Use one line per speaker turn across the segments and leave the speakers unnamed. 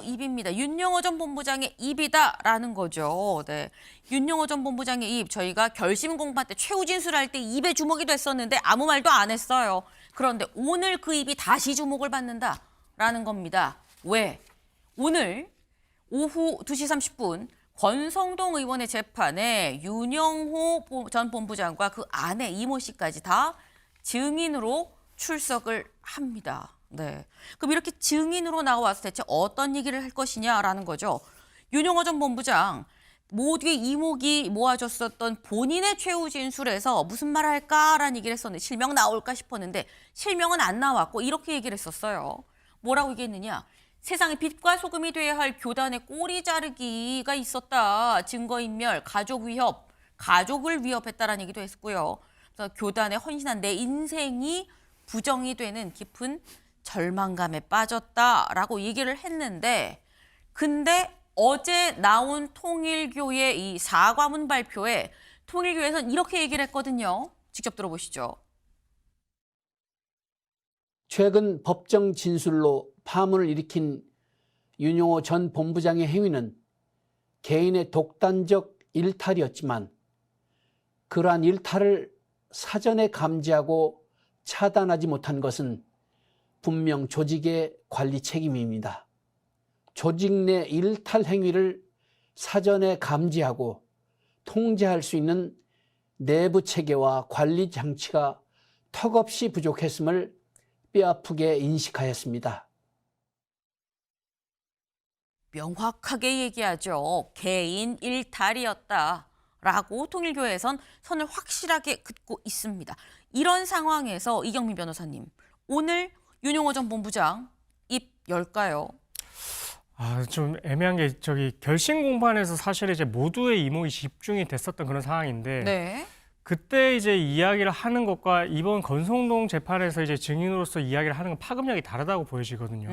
입입니다. 윤영호 전 본부장의 입이다라는 거죠. 네. 윤영호 전 본부장의 입, 저희가 결심 공판 때 최후 진술할 때 입에 주목이 됐었는데 아무 말도 안 했어요. 그런데 오늘 그 입이 다시 주목을 받는다라는 겁니다. 왜? 오늘 오후 2시 30분 권성동 의원의 재판에 윤영호 전 본부장과 그 아내 이모 씨까지 다 증인으로 출석을 합니다. 네. 그럼 이렇게 증인으로 나와서 대체 어떤 얘기를 할 것이냐라는 거죠. 윤영호 전 본부장, 모두의 이목이 모아졌었던 본인의 최후 진술에서 무슨 말 할까라는 얘기를 했었는데 실명 나올까 싶었는데 실명은 안 나왔고 이렇게 얘기를 했었어요. 뭐라고 얘기했느냐. 세상에 빛과 소금이 돼야 할 교단의 꼬리 자르기가 있었다. 증거인멸, 가족 위협, 가족을 위협했다라는 얘기도 했고요. 그래서 교단에 헌신한 내 인생이 부정이 되는 깊은 절망감에 빠졌다라고 얘기를 했는데 근데 어제 나온 통일교의 이 사과문 발표에 통일교에서는 이렇게 얘기를 했거든요. 직접 들어보시죠.
최근 법정 진술로 파문을 일으킨 윤영호 전 본부장의 행위는 개인의 독단적 일탈이었지만 그러한 일탈을 사전에 감지하고 차단하지 못한 것은 분명 조직의 관리 책임입니다. 조직 내 일탈 행위를 사전에 감지하고 통제할 수 있는 내부 체계와 관리 장치가 턱없이 부족했음을 뼈아프게 인식하였습니다.
명확하게 얘기하죠. 개인 일탈이었다라고 통일교에선 선을 확실하게 긋고 있습니다. 이런 상황에서 이경민 변호사님, 오늘 윤영호 전 본부장 입 열까요?
좀 애매한 게 결심 공판에서 사실 이제 모두의 이목이 집중이 됐었던 그런 상황인데
네.
그때 이제 이야기를 하는 것과 이번 권성동 재판에서 이제 증인으로서 이야기를 하는 건 파급력이 다르다고 보여지거든요.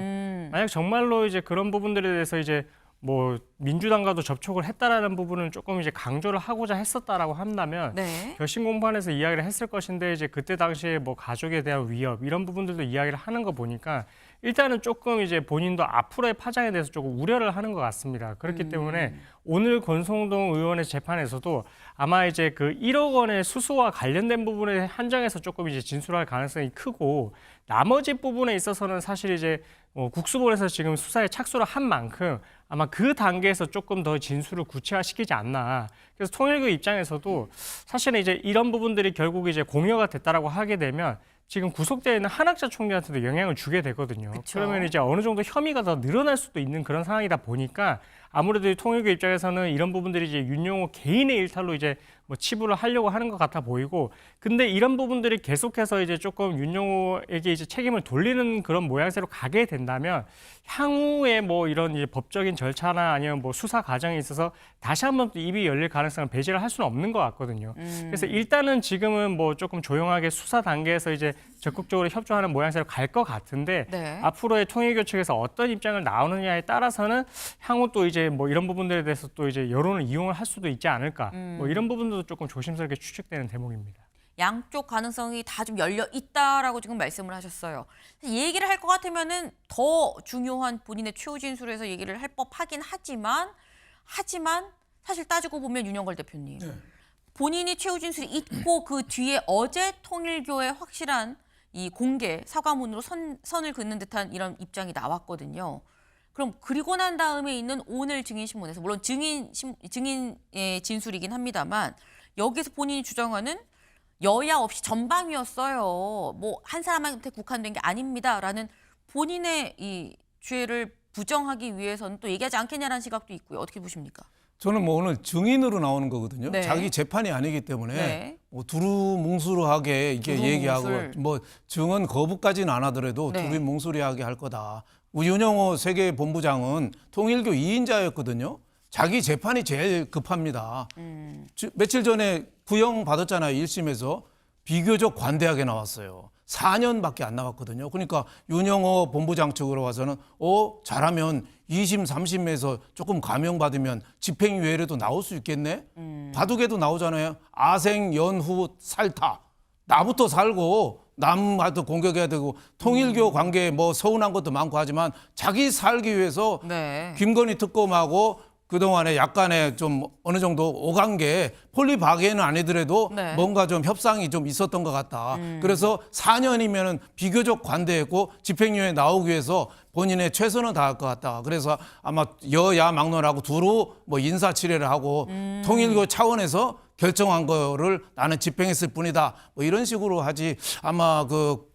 만약 정말로 이제 그런 부분들에 대해서 이제 뭐 민주당과도 접촉을 했다라는 부분은 조금 이제 강조를 하고자 했었다라고 한다면
네.
결심 공판에서 이야기를 했을 것인데 이제 그때 당시에 뭐 가족에 대한 위협 이런 부분들도 이야기를 하는 거 보니까 일단은 조금 이제 본인도 앞으로의 파장에 대해서 조금 우려를 하는 것 같습니다. 그렇기 때문에 오늘 권성동 의원의 재판에서도 아마 이제 그 1억 원의 수수와 관련된 부분에 한정해서 조금 이제 진술할 가능성이 크고 나머지 부분에 있어서는 사실 이제 국수본에서 지금 수사에 착수를 한 만큼 아마 그 단계에서 조금 더 진술을 구체화시키지 않나. 그래서 통일교 입장에서도 사실은 이제 이런 부분들이 결국 이제 공여가 됐다라고 하게 되면 지금 구속되어 있는 한학자 총리한테도 영향을 주게 되거든요.
그쵸.
그러면 이제 어느 정도 혐의가 더 늘어날 수도 있는 그런 상황이다 보니까 아무래도 통일교 입장에서는 이런 부분들이 이제 윤영호 개인의 일탈로 이제 뭐 치부를 하려고 하는 것 같아 보이고, 근데 이런 부분들이 계속해서 이제 조금 윤영호에게 이제 책임을 돌리는 그런 모양새로 가게 된다면 향후에 뭐 이런 이제 법적인 절차나 아니면 뭐 수사 과정에 있어서 다시 한번 또 입이 열릴 가능성을 배제를 할 수는 없는 것 같거든요. 그래서 일단은 지금은 뭐 조금 조용하게 수사 단계에서 이제 적극적으로 협조하는 모양새로 갈 것 같은데
네.
앞으로의 통일교 측에서 어떤 입장을 나오느냐에 따라서는 향후 또 이제 뭐 이런 부분들에 대해서 또 이제 여론을 이용을 할 수도 있지 않을까. 뭐 이런 부분도 조금 조심스럽게 추측되는 대목입니다.
양쪽 가능성이 다 좀 열려 있다라고 지금 말씀을 하셨어요. 얘기를 할 것 같으면은 더 중요한 본인의 최후 진술에서 얘기를 할 법하긴 하지만 사실 따지고 보면 윤영걸 대표님, 본인이 최후 진술이 있고 그 뒤에 어제 통일교의 확실한 이 공개 사과문으로 선을 긋는 듯한 이런 입장이 나왔거든요. 그럼 그리고 난 다음에 있는 오늘 증인신문에서 물론 증인의 진술이긴 합니다만 여기서 본인이 주장하는 여야 없이 전방위였어요. 뭐 한 사람한테 국한된 게 아닙니다라는 본인의 이 죄를 부정하기 위해서는 또 얘기하지 않겠냐라는 시각도 있고요. 어떻게 보십니까?
저는 뭐 오늘 증인으로 나오는 거거든요.
네.
자기 재판이 아니기 때문에
네.
뭐 두루뭉술하게 이렇게
두루뭉술.
얘기하고 뭐 증언 거부까지는 안 하더라도
네.
두루뭉술하게 할 거다. 윤영호 세계 본부장은 통일교 2인자였거든요. 자기 재판이 제일 급합니다. 며칠 전에 구형 받았잖아요. 1심에서 비교적 관대하게 나왔어요. 4년밖에 안 나왔거든요. 그러니까 윤영호 본부장 측으로 와서는 잘하면 2심, 3심에서 조금 감형받으면 집행유예라도 나올 수 있겠네? 바둑에도 나오잖아요. 아생, 연후, 살타. 나부터 살고 남한테 공격해야 되고 통일교 관계에 뭐 서운한 것도 많고 하지만 자기 살기 위해서
네.
김건희 특검하고 그동안에 약간의 좀 어느 정도 오간게 폴리바게는 아니더라도
네.
뭔가 좀 협상이 좀 있었던 것 같다. 그래서 4년이면은 비교적 관대했고 집행유예 나오기 위해서 본인의 최선을 다할 것 같다. 그래서 아마 여야 막론하고 두루 뭐 인사치레를 하고 통일교 차원에서 결정한 거를 나는 집행했을 뿐이다. 뭐 이런 식으로 하지 아마 그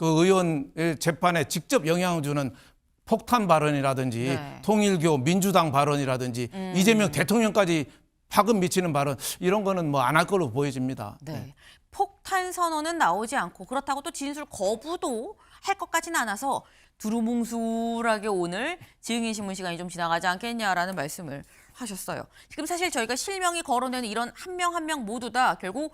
의원의 재판에 직접 영향을 주는 폭탄 발언이라든지
네.
통일교 민주당 발언이라든지 이재명 대통령까지 파급 미치는 발언 이런 거는 뭐 안 할 걸로 보여집니다.
네. 폭탄 선언은 나오지 않고 그렇다고 또 진술 거부도 할 것 같지는 않아서 두루뭉술하게 오늘 증인 신문 시간이 좀 지나가지 않겠냐라는 말씀을 하셨어요. 지금 사실 저희가 실명이 거론되는 이런 한 명 한 명 모두 다 결국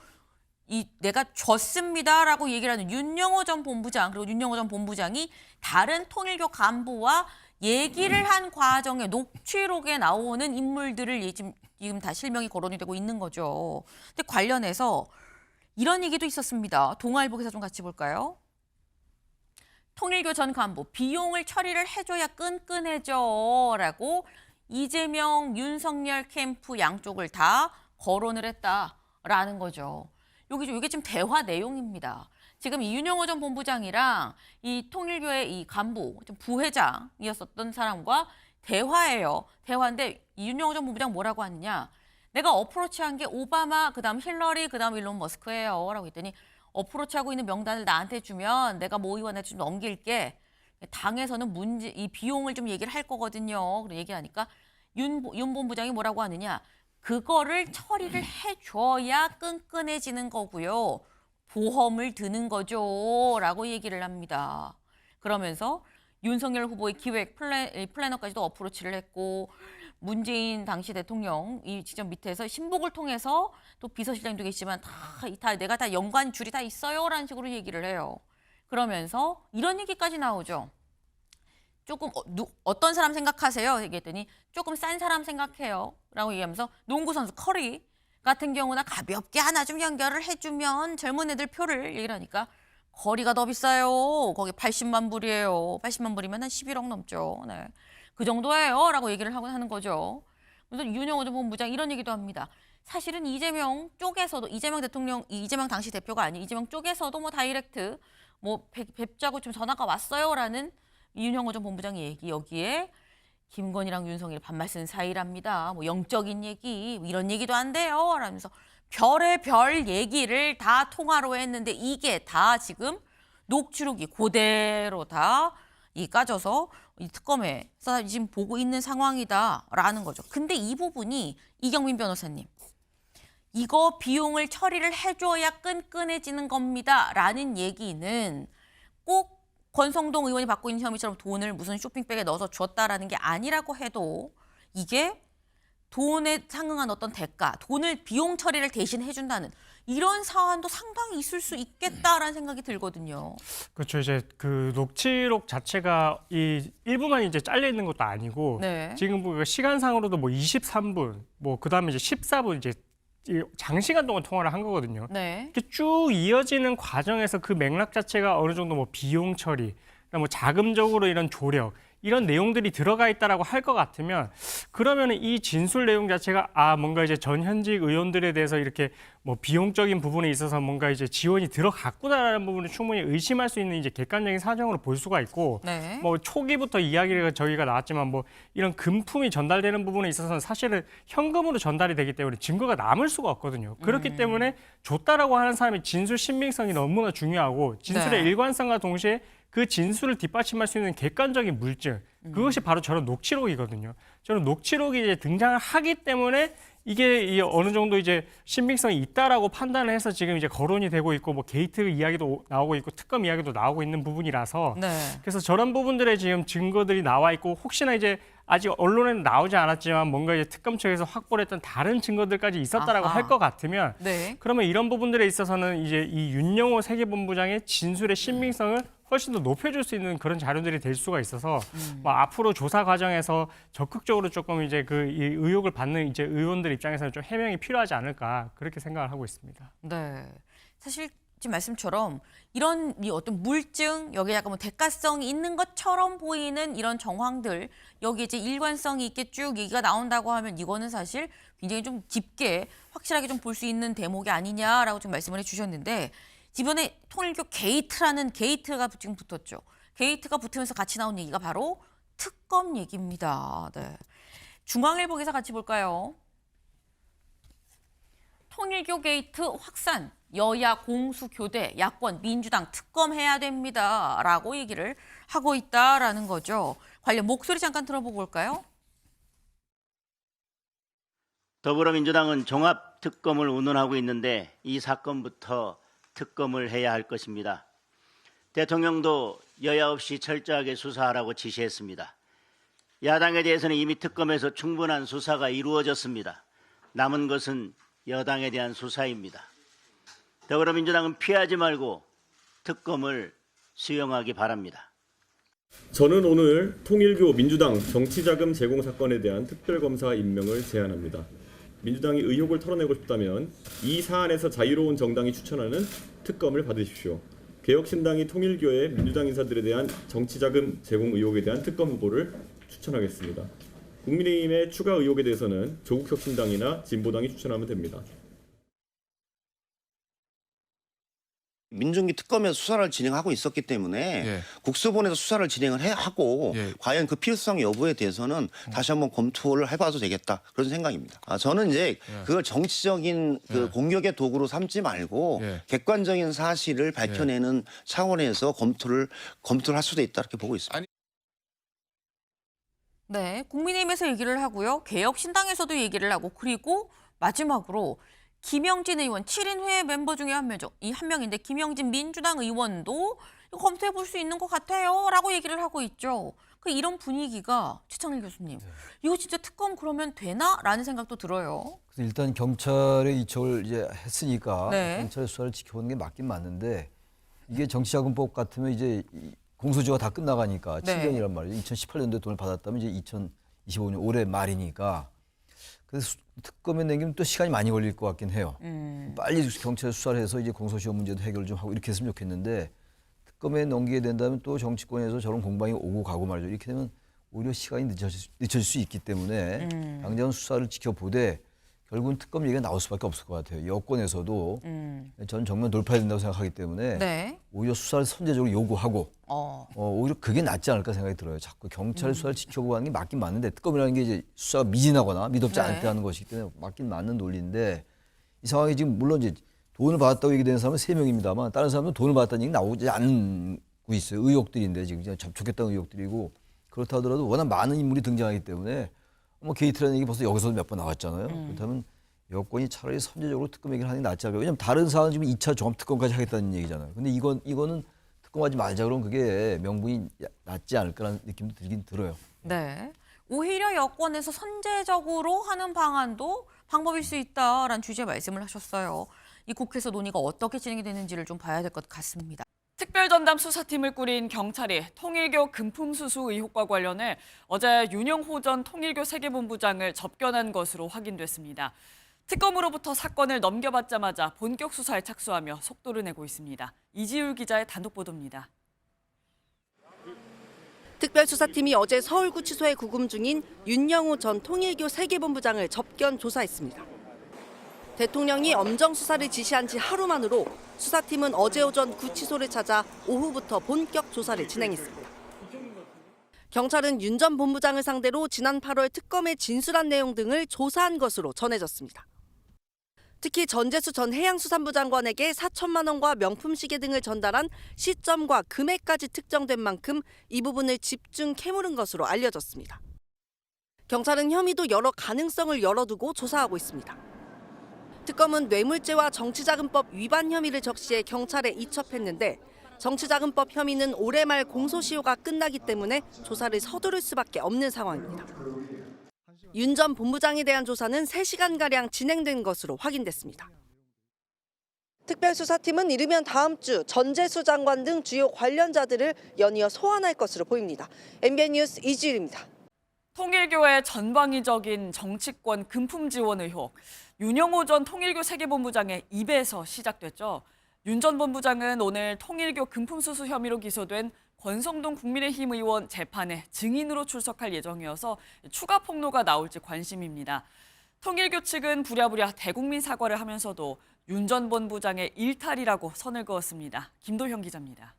내가 졌습니다라고 얘기를 하는 윤영호 전 본부장 그리고 윤영호 전 본부장이 다른 통일교 간부와 얘기를 한 과정의 녹취록에 나오는 인물들을 지금 다 실명이 거론이 되고 있는 거죠. 근데 관련해서 이런 얘기도 있었습니다. 동아일보 기사 좀 같이 볼까요? 통일교 전 간부 비용을 처리를 해줘야 끈끈해져라고 이재명, 윤석열 캠프 양쪽을 다 거론을 했다라는 거죠. 이게 지금 대화 내용입니다. 지금 이 윤영호 전 본부장이랑 이 통일교의 이 간부, 좀 부회장이었었던 사람과 대화예요. 대화인데 이 윤영호 전 본부장 뭐라고 하느냐? 내가 어프로치한 게 오바마, 그다음 힐러리, 그다음 일론 머스크예요. 라고 했더니 어프로치하고 있는 명단을 나한테 주면 내가 모 의원한테 좀 넘길게. 당에서는 이 비용을 좀 얘기를 할 거거든요. 그런 얘기하니까 윤 본부장이 뭐라고 하느냐? 그거를 처리를 해줘야 끈끈해지는 거고요. 보험을 드는 거죠. 라고 얘기를 합니다. 그러면서 윤석열 후보의 기획 플래너까지도 어프로치를 했고 문재인 당시 대통령 이 직접 밑에서 신복을 통해서 또 비서실장도 계시지만 내가 다 연관 줄이 다 있어요. 라는 식으로 얘기를 해요. 그러면서 이런 얘기까지 나오죠. 조금 어떤 사람 생각하세요? 얘기했더니 조금 싼 사람 생각해요. 라고 얘기하면서 농구 선수 커리 같은 경우나 가볍게 하나 좀 연결을 해주면 젊은 애들 표를 얘기를 하니까 거리가 더 비싸요. 거기 80만 불이에요. 80만 불이면 한 11억 넘죠. 네. 그 정도예요. 라고 얘기를 하는 거죠. 그래서 윤영호 전 본부장 이런 얘기도 합니다. 사실은 이재명 쪽에서도 이재명 당시 대표가 아닌 이재명 쪽에서도 뭐 다이렉트 뵙자고 좀 전화가 왔어요라는 윤영호 전 본부장 얘기 여기에 김건희랑 윤석열이 반말 쓴 사이랍니다. 뭐 영적인 얘기 이런 얘기도 안 돼요. 라면서 별의 별 얘기를 다 통화로 했는데 이게 다 지금 녹취록이 그대로 다 까져서 이 특검에서 지금 보고 있는 상황이다라는 거죠. 근데 이 부분이 이경민 변호사님 이거 비용을 처리를 해줘야 끈끈해지는 겁니다라는 얘기는 꼭 권성동 의원이 받고 있는 혐의처럼 돈을 무슨 쇼핑백에 넣어서 줬다라는 게 아니라고 해도 이게 돈에 상응한 어떤 대가, 돈을 비용 처리를 대신 해준다는 이런 사안도 상당히 있을 수 있겠다라는 생각이 들거든요.
그렇죠. 이제 그 녹취록 자체가 이 일부만 이제 잘려 있는 것도 아니고
네.
지금 보니까 시간상으로도 뭐 23분, 뭐 그다음에 이제 14분 이제 장시간 동안 통화를 한 거거든요.
네.
이렇게 쭉 이어지는 과정에서 그 맥락 자체가 어느 정도 뭐 비용 처리, 뭐 자금적으로 이런 조력 이런 내용들이 들어가 있다라고 할 것 같으면 그러면 이 진술 내용 자체가 뭔가 이제 전 현직 의원들에 대해서 이렇게 뭐 비용적인 부분에 있어서 뭔가 이제 지원이 들어갔구나라는 부분을 충분히 의심할 수 있는 이제 객관적인 사정으로 볼 수가 있고
네.
뭐 초기부터 이야기가 저희가 나왔지만 뭐 이런 금품이 전달되는 부분에 있어서는 사실은 현금으로 전달이 되기 때문에 증거가 남을 수가 없거든요. 그렇기 때문에 줬다라고 하는 사람의 진술 신빙성이 너무나 중요하고 진술의
네.
일관성과 동시에 그 진술을 뒷받침할 수 있는 객관적인 물증 그것이 바로 저런 녹취록이거든요. 저런 녹취록이 이제 등장을 하기 때문에 이게 어느 정도 이제 신빙성이 있다라고 판단을 해서 지금 이제 거론이 되고 있고 뭐 게이트 이야기도 나오고 있고 특검 이야기도 나오고 있는 부분이라서
네.
그래서 저런 부분들에 지금 증거들이 나와 있고 혹시나 이제 아직 언론에는 나오지 않았지만 뭔가 이제 특검 측에서 확보를 했던 다른 증거들까지 있었다라고
아하.
할 것 같으면
네.
그러면 이런 부분들에 있어서는 이제 이 윤영호 세계본부장의 진술의 신빙성을 훨씬 더 높여줄 수 있는 그런 자료들이 될 수가 있어서 뭐 앞으로 조사 과정에서 적극적으로 조금 이제 이 의혹을 받는 이제 의원들 입장에서는 좀 해명이 필요하지 않을까 그렇게 생각을 하고 있습니다.
네. 사실 지금 말씀처럼 이런 이 어떤 물증, 여기에 약간 뭐 대가성이 있는 것처럼 보이는 이런 정황들, 여기 이제 일관성이 있게 쭉 얘기가 나온다고 하면 이거는 사실 굉장히 좀 깊게 확실하게 좀 볼 수 있는 대목이 아니냐라고 좀 말씀을 해주셨는데, 이번에 통일교 게이트라는 게이트가 지금 붙었죠. 게이트가 붙으면서 같이 나온 얘기가 바로 특검 얘기입니다. 네. 중앙일보 기사 같이 볼까요? 통일교 게이트 확산, 여야 공수교대, 야권, 민주당 특검해야 됩니다라고 얘기를 하고 있다라는 거죠. 관련 목소리 잠깐 들어보고 올까요?
더불어민주당은 종합특검을 운운하고 있는데 이 사건부터 특검을 해야 할 것입니다. 대통령도 여야 없이 철저하게 수사하라고 지시했습니다. 야당에 대해서는 이미 특검에서 충분한 수사가 이루어졌습니다. 남은 것은 여당에 대한 수사입니다. 더불어민주당은 피하지 말고 특검을 수용하기 바랍니다.
저는 오늘 통일교 민주당 정치자금 제공 사건에 대한 특별검사 임명을 제안합니다. 민주당이 의혹을 털어내고 싶다면 이 사안에서 자유로운 정당이 추천하는 특검을 받으십시오. 개혁신당이 통일교의 민주당 인사들에 대한 정치자금 제공 의혹에 대한 특검 후보를 추천하겠습니다. 국민의힘의 추가 의혹에 대해서는 조국혁신당이나 진보당이 추천하면 됩니다.
민중기 특검에서 수사를 진행하고 있었기 때문에
예.
국수본에서 수사를 진행을 하고
예.
과연 그 필요성 여부에 대해서는 다시 한번 검토를 해봐도 되겠다 그런 생각입니다. 저는 이제 그걸 정치적인 그 공격의 도구로 삼지 말고
예.
객관적인 사실을 밝혀내는 차원에서 검토를 할 수도 있다 이렇게 보고 있습니다.
네, 국민의힘에서 얘기를 하고요. 개혁신당에서도 얘기를 하고, 그리고 마지막으로 김영진 의원, 7인 회의 멤버 중에 한 명인데 김영진 민주당 의원도 이거 검토해 볼 수 있는 것 같아요 라고 얘기를 하고 있죠. 그 이런 분위기가 최창일 교수님, 이거 진짜 특검 그러면 되나? 라는 생각도 들어요.
그래서 일단 경찰의 이촉을 이제 했으니까
네.
경찰의 수사를 지켜보는 게 맞긴 맞는데, 이게 정치자금법 같으면 이제 공소시효가 다 끝나가니까
네.
7년이란 말이죠. 2018년도에 돈을 받았다면 이제 2025년 올해 말이니까, 그래서 특검에 내기면 또 시간이 많이 걸릴 것 같긴 해요. 빨리 경찰 수사를 해서 이제 공소시효 문제도 해결 좀 하고 이렇게 했으면 좋겠는데, 특검에 넘기게 된다면 또 정치권에서 저런 공방이 오고 가고 말이죠. 이렇게 되면 오히려 시간이 늦춰질 수 있기 때문에 당장 수사를 지켜보되 결국은 특검 얘기가 나올 수밖에 없을 것 같아요. 여권에서도 전 정면 돌파해야 된다고 생각하기 때문에
네.
오히려 수사를 선제적으로 요구하고
어.
오히려 그게 낫지 않을까 생각이 들어요. 자꾸 경찰 수사를 지켜보고 하는 게 맞긴 맞는데, 특검이라는 게 이제 수사가 미진하거나 미덥지 않을
네.
때 하는 것이기 때문에 맞긴 맞는 논리인데, 이 상황이 지금 물론 이제 돈을 받았다고 얘기되는 사람은 3명입니다만 다른 사람은 돈을 받았다는 얘기 나오지 않고 있어요. 의혹들인데 지금 그냥 접촉했다는 의혹들이고, 그렇다 하더라도 워낙 많은 인물이 등장하기 때문에 뭐 게이트라는 얘기 벌써 여기서도 몇 번 나왔잖아요. 그렇다면 여권이 차라리 선제적으로 특검 얘기를 하는 게 낫지 않을까. 왜냐하면 다른 사안은 지금 2차 종합특검까지 하겠다는 얘기잖아요. 근데 이거는 특검하지 말자 그러면 그게 명분이 낫지 않을까라는 느낌도 들긴 들어요.
네. 오히려 여권에서 선제적으로 하는 방안도 방법일 수 있다라는 취지의 말씀을 하셨어요. 이 국회에서 논의가 어떻게 진행이 되는지를 좀 봐야 될 것 같습니다.
특별전담 수사팀을 꾸린 경찰이 통일교 금품 수수 의혹과 관련해 어제 윤영호 전 통일교 세계본부장을 접견한 것으로 확인됐습니다. 특검으로부터 사건을 넘겨받자마자 본격 수사에 착수하며 속도를 내고 있습니다. 이지율 기자의 단독 보도입니다.
특별수사팀이 어제 서울구치소에 구금 중인 윤영호 전 통일교 세계본부장을 접견 조사했습니다. 대통령이 엄정 수사를 지시한 지 하루 만으로 수사팀은 어제 오전 구치소를 찾아 오후부터 본격 조사를 진행했습니다. 경찰은 윤 전 본부장을 상대로 지난 8월 특검에 진술한 내용 등을 조사한 것으로 전해졌습니다. 특히 전재수 전 해양수산부 장관에게 4천만 원과 명품 시계 등을 전달한 시점과 금액까지 특정된 만큼 이 부분을 집중 캐물은 것으로 알려졌습니다. 경찰은 혐의도 여러 가능성을 열어두고 조사하고 있습니다. 특검은 뇌물죄와 정치자금법 위반 혐의를 적시해 경찰에 이첩했는데, 정치자금법 혐의는 올해 말 공소시효가 끝나기 때문에 조사를 서두를 수밖에 없는 상황입니다. 윤 전 본부장에 대한 조사는 3시간가량 진행된 것으로 확인됐습니다. 특별수사팀은 이르면 다음 주 전재수 장관 등 주요 관련자들을 연이어 소환할 것으로 보입니다. MBN 뉴스 이지율입니다.
통일교의 전방위적인 정치권 금품 지원 의혹. 윤영호 전 통일교 세계본부장의 입에서 시작됐죠. 윤 전 본부장은 오늘 통일교 금품수수 혐의로 기소된 권성동 국민의힘 의원 재판에 증인으로 출석할 예정이어서 추가 폭로가 나올지 관심입니다. 통일교 측은 부랴부랴 대국민 사과를 하면서도 윤 전 본부장의 일탈이라고 선을 그었습니다. 김도형 기자입니다.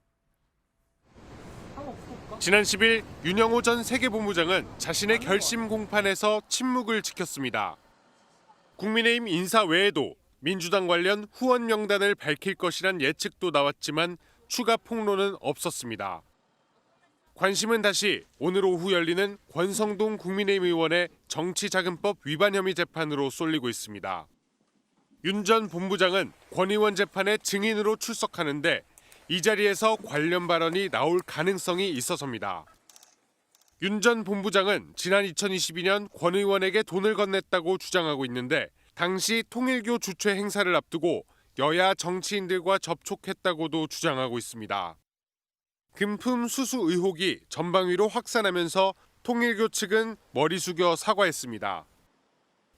지난 10일 윤영호 전 세계본부장은 자신의 결심 공판에서 침묵을 지켰습니다. 국민의힘 인사 외에도 민주당 관련 후원 명단을 밝힐 것이란 예측도 나왔지만 추가 폭로는 없었습니다. 관심은 다시 오늘 오후 열리는 권성동 국민의힘 의원의 정치자금법 위반 혐의 재판으로 쏠리고 있습니다. 윤 전 본부장은 권 의원 재판에 증인으로 출석하는데 이 자리에서 관련 발언이 나올 가능성이 있어서입니다. 윤 전 본부장은 지난 2022년 권 의원에게 돈을 건넸다고 주장하고 있는데 당시 통일교 주최 행사를 앞두고 여야 정치인들과 접촉했다고도 주장하고 있습니다. 금품 수수 의혹이 전방위로 확산하면서 통일교 측은 머리 숙여 사과했습니다.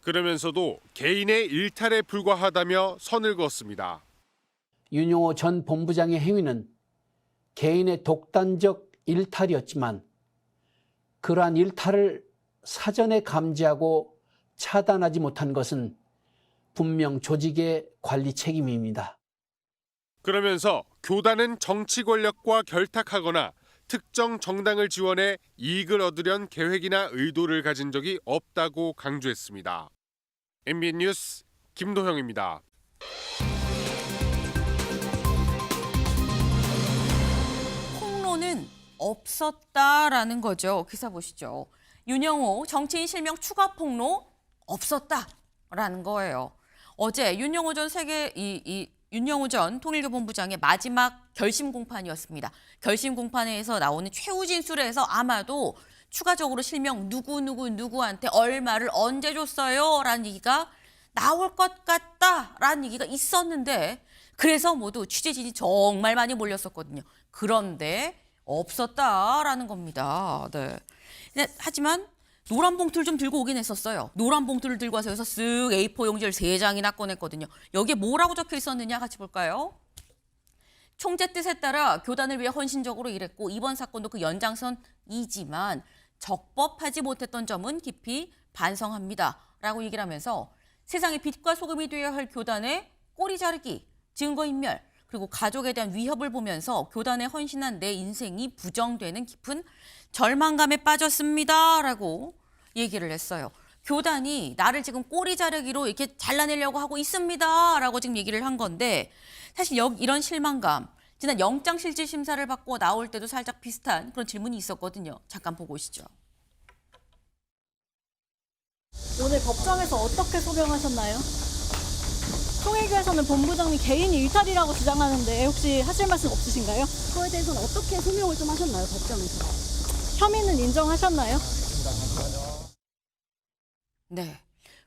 그러면서도 개인의 일탈에 불과하다며 선을 그었습니다.
윤영호 전 본부장의 행위는 개인의 독단적 일탈이었지만 그러한 일탈을 사전에 감지하고 차단하지 못한 것은 분명 조직의 관리 책임입니다.
그러면서 교단은 정치 권력과 결탁하거나 특정 정당을 지원해 이익을 얻으려는 계획이나 의도를 가진 적이 없다고 강조했습니다. MBN 뉴스 김도형입니다.
폭로는 없었다라는 거죠. 기사 보시죠. 윤영호 정치인 실명 추가 폭로 없었다라는 거예요. 어제 윤영호 전 윤영호 전 통일교 본부장의 마지막 결심 공판이었습니다. 결심 공판에서 나오는 최후 진술에서 아마도 추가적으로 실명 누구한테 얼마를 언제 줬어요? 라는 얘기가 나올 것 같다라는 얘기가 있었는데 그래서 모두 취재진이 정말 많이 몰렸었거든요. 그런데 없었다라는 겁니다. 네. 하지만 노란 봉투를 좀 들고 오긴 했었어요. 노란 봉투를 들고 와서 여기서 쓱 A4 용지를 3장이나 꺼냈거든요. 여기에 뭐라고 적혀 있었느냐 같이 볼까요? 총재 뜻에 따라 교단을 위해 헌신적으로 일했고 이번 사건도 그 연장선이지만 적법하지 못했던 점은 깊이 반성합니다. 라고 얘기를 하면서 세상에 빛과 소금이 되어야 할 교단의 꼬리 자르기, 증거인멸, 그리고 가족에 대한 위협을 보면서 교단에 헌신한 내 인생이 부정되는 깊은 절망감에 빠졌습니다. 라고 얘기를 했어요. 교단이 나를 지금 꼬리 자르기로 이렇게 잘라내려고 하고 있습니다. 라고 지금 얘기를 한 건데 사실 이런 실망감, 지난 영장실질심사를 받고 나올 때도 살짝 비슷한 그런 질문이 있었거든요. 잠깐 보고 오시죠.
오늘 법정에서 어떻게 소명하셨나요? 통일교에서는 본부장님 개인이 일탈이라고 주장하는데 혹시 하실 말씀 없으신가요?
그거에 대해서는 어떻게 소명을 좀 하셨나요, 법정에서?
혐의는 인정하셨나요?
네,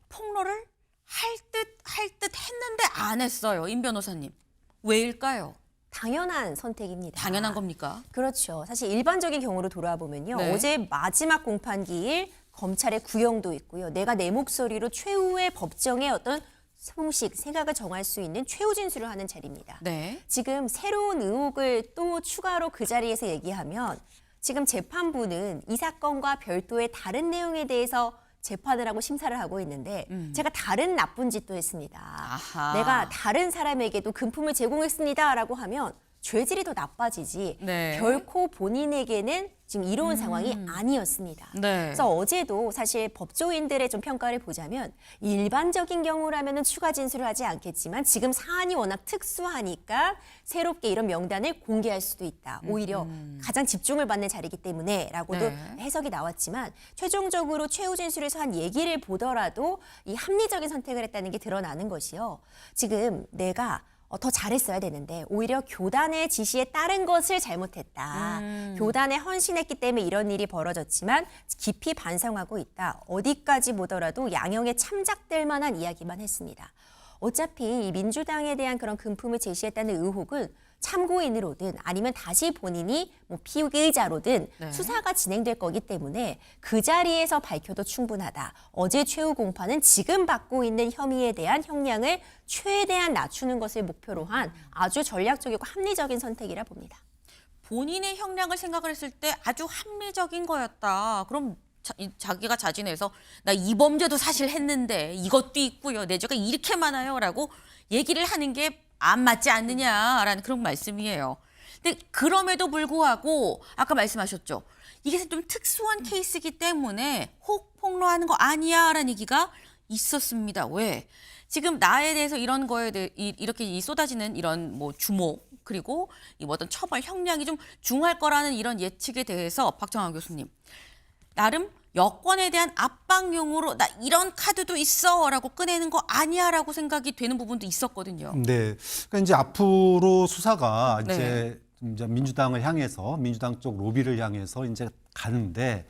폭로를 할 듯 했는데 안 했어요. 임 변호사님. 왜일까요?
당연한 선택입니다.
당연한 겁니까?
그렇죠. 사실 일반적인 경우로 돌아보면요.
네.
어제 마지막 공판기일 검찰의 구형도 있고요. 내가 내 목소리로 최후의 법정의 어떤 형식, 생각을 정할 수 있는 최후 진술을 하는 자리입니다.
네.
지금 새로운 의혹을 또 추가로 그 자리에서 얘기하면 지금 재판부는 이 사건과 별도의 다른 내용에 대해서 재판을 하고 심사를 하고 있는데 제가 다른 나쁜 짓도 했습니다.
아하.
내가 다른 사람에게도 금품을 제공했습니다라고 하면 죄질이 더 나빠지지
네.
결코 본인에게는 지금 이로운 상황이 아니었습니다.
네.
그래서 어제도 사실 법조인들의 좀 평가를 보자면 일반적인 경우라면은 추가 진술을 하지 않겠지만 지금 사안이 워낙 특수하니까 새롭게 이런 명단을 공개할 수도 있다. 오히려 가장 집중을 받는 자리이기 때문에라고도
네.
해석이 나왔지만 최종적으로 최후 진술에서 한 얘기를 보더라도 이 합리적인 선택을 했다는 게 드러나는 것이요. 지금 내가 더 잘했어야 되는데 오히려 교단의 지시에 따른 것을 잘못했다. 교단에 헌신했기 때문에 이런 일이 벌어졌지만 깊이 반성하고 있다. 어디까지 보더라도 양형에 참작될 만한 이야기만 했습니다. 어차피 이 민주당에 대한 그런 금품을 제시했다는 의혹은 참고인으로든 아니면 다시 본인이 뭐 피의자로든
네.
수사가 진행될 거기 때문에 그 자리에서 밝혀도 충분하다. 어제 최후 공판은 지금 받고 있는 혐의에 대한 형량을 최대한 낮추는 것을 목표로 한 아주 전략적이고 합리적인 선택이라 봅니다.
본인의 형량을 생각을 했을 때 아주 합리적인 거였다. 그럼 자기가 자진해서 나 이 범죄도 사실 했는데 이것도 있고요. 내 죄가 이렇게 많아요라고 얘기를 하는 게 안 맞지 않느냐라는 그런 말씀이에요. 근데 그럼에도 불구하고 아까 말씀하셨죠. 이게 좀 특수한 케이스이기 때문에 혹 폭로하는 거 아니야라는 얘기가 있었습니다. 왜? 지금 나에 대해서 이런 거에 대해 이렇게 쏟아지는 이런 뭐 주목 그리고 이 어떤 처벌 형량이 좀 중할 거라는 이런 예측에 대해서 박정환 교수님 나름 여권에 대한 압박용으로 나 이런 카드도 있어라고 꺼내는 거 아니야라고 생각이 되는 부분도 있었거든요.
네, 그러니까 이제 앞으로 수사가
네.
이제 민주당을 향해서 민주당 쪽 로비를 향해서 이제 가는데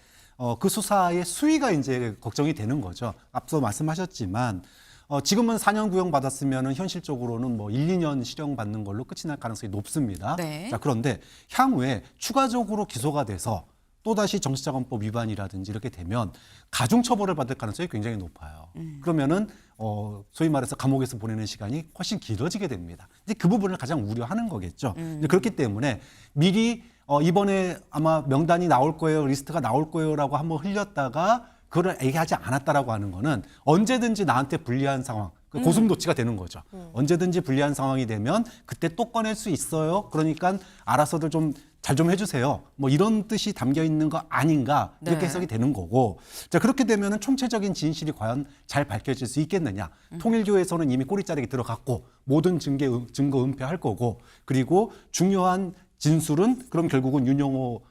그 수사의 수위가 이제 걱정이 되는 거죠. 앞서 말씀하셨지만. 지금은 4년 구형 받았으면 현실적으로는 뭐 1, 2년 실형 받는 걸로 끝이 날 가능성이 높습니다.
네.
자, 그런데 향후에 추가적으로 기소가 돼서 또다시 정치자금법 위반이라든지 이렇게 되면 가중처벌을 받을 가능성이 굉장히 높아요. 그러면은 소위 말해서 감옥에서 보내는 시간이 훨씬 길어지게 됩니다. 이제 그 부분을 가장 우려하는 거겠죠. 이제 그렇기 때문에 미리 이번에 아마 명단이 나올 거예요, 리스트가 나올 거예요라고 한번 흘렸다가 그걸 얘기하지 않았다라고 하는 거는 언제든지 나한테 불리한 상황, 고슴도치가 되는 거죠. 언제든지 불리한 상황이 되면 그때 또 꺼낼 수 있어요. 그러니까 알아서들 좀 잘 좀 해주세요. 뭐 이런 뜻이 담겨 있는 거 아닌가 이렇게
네.
해석이 되는 거고. 자, 그렇게 되면은 총체적인 진실이 과연 잘 밝혀질 수 있겠느냐. 통일교에서는 이미 꼬리자르기 들어갔고 모든 증거 은폐할 거고 그리고 중요한 진술은 그럼 결국은 윤영호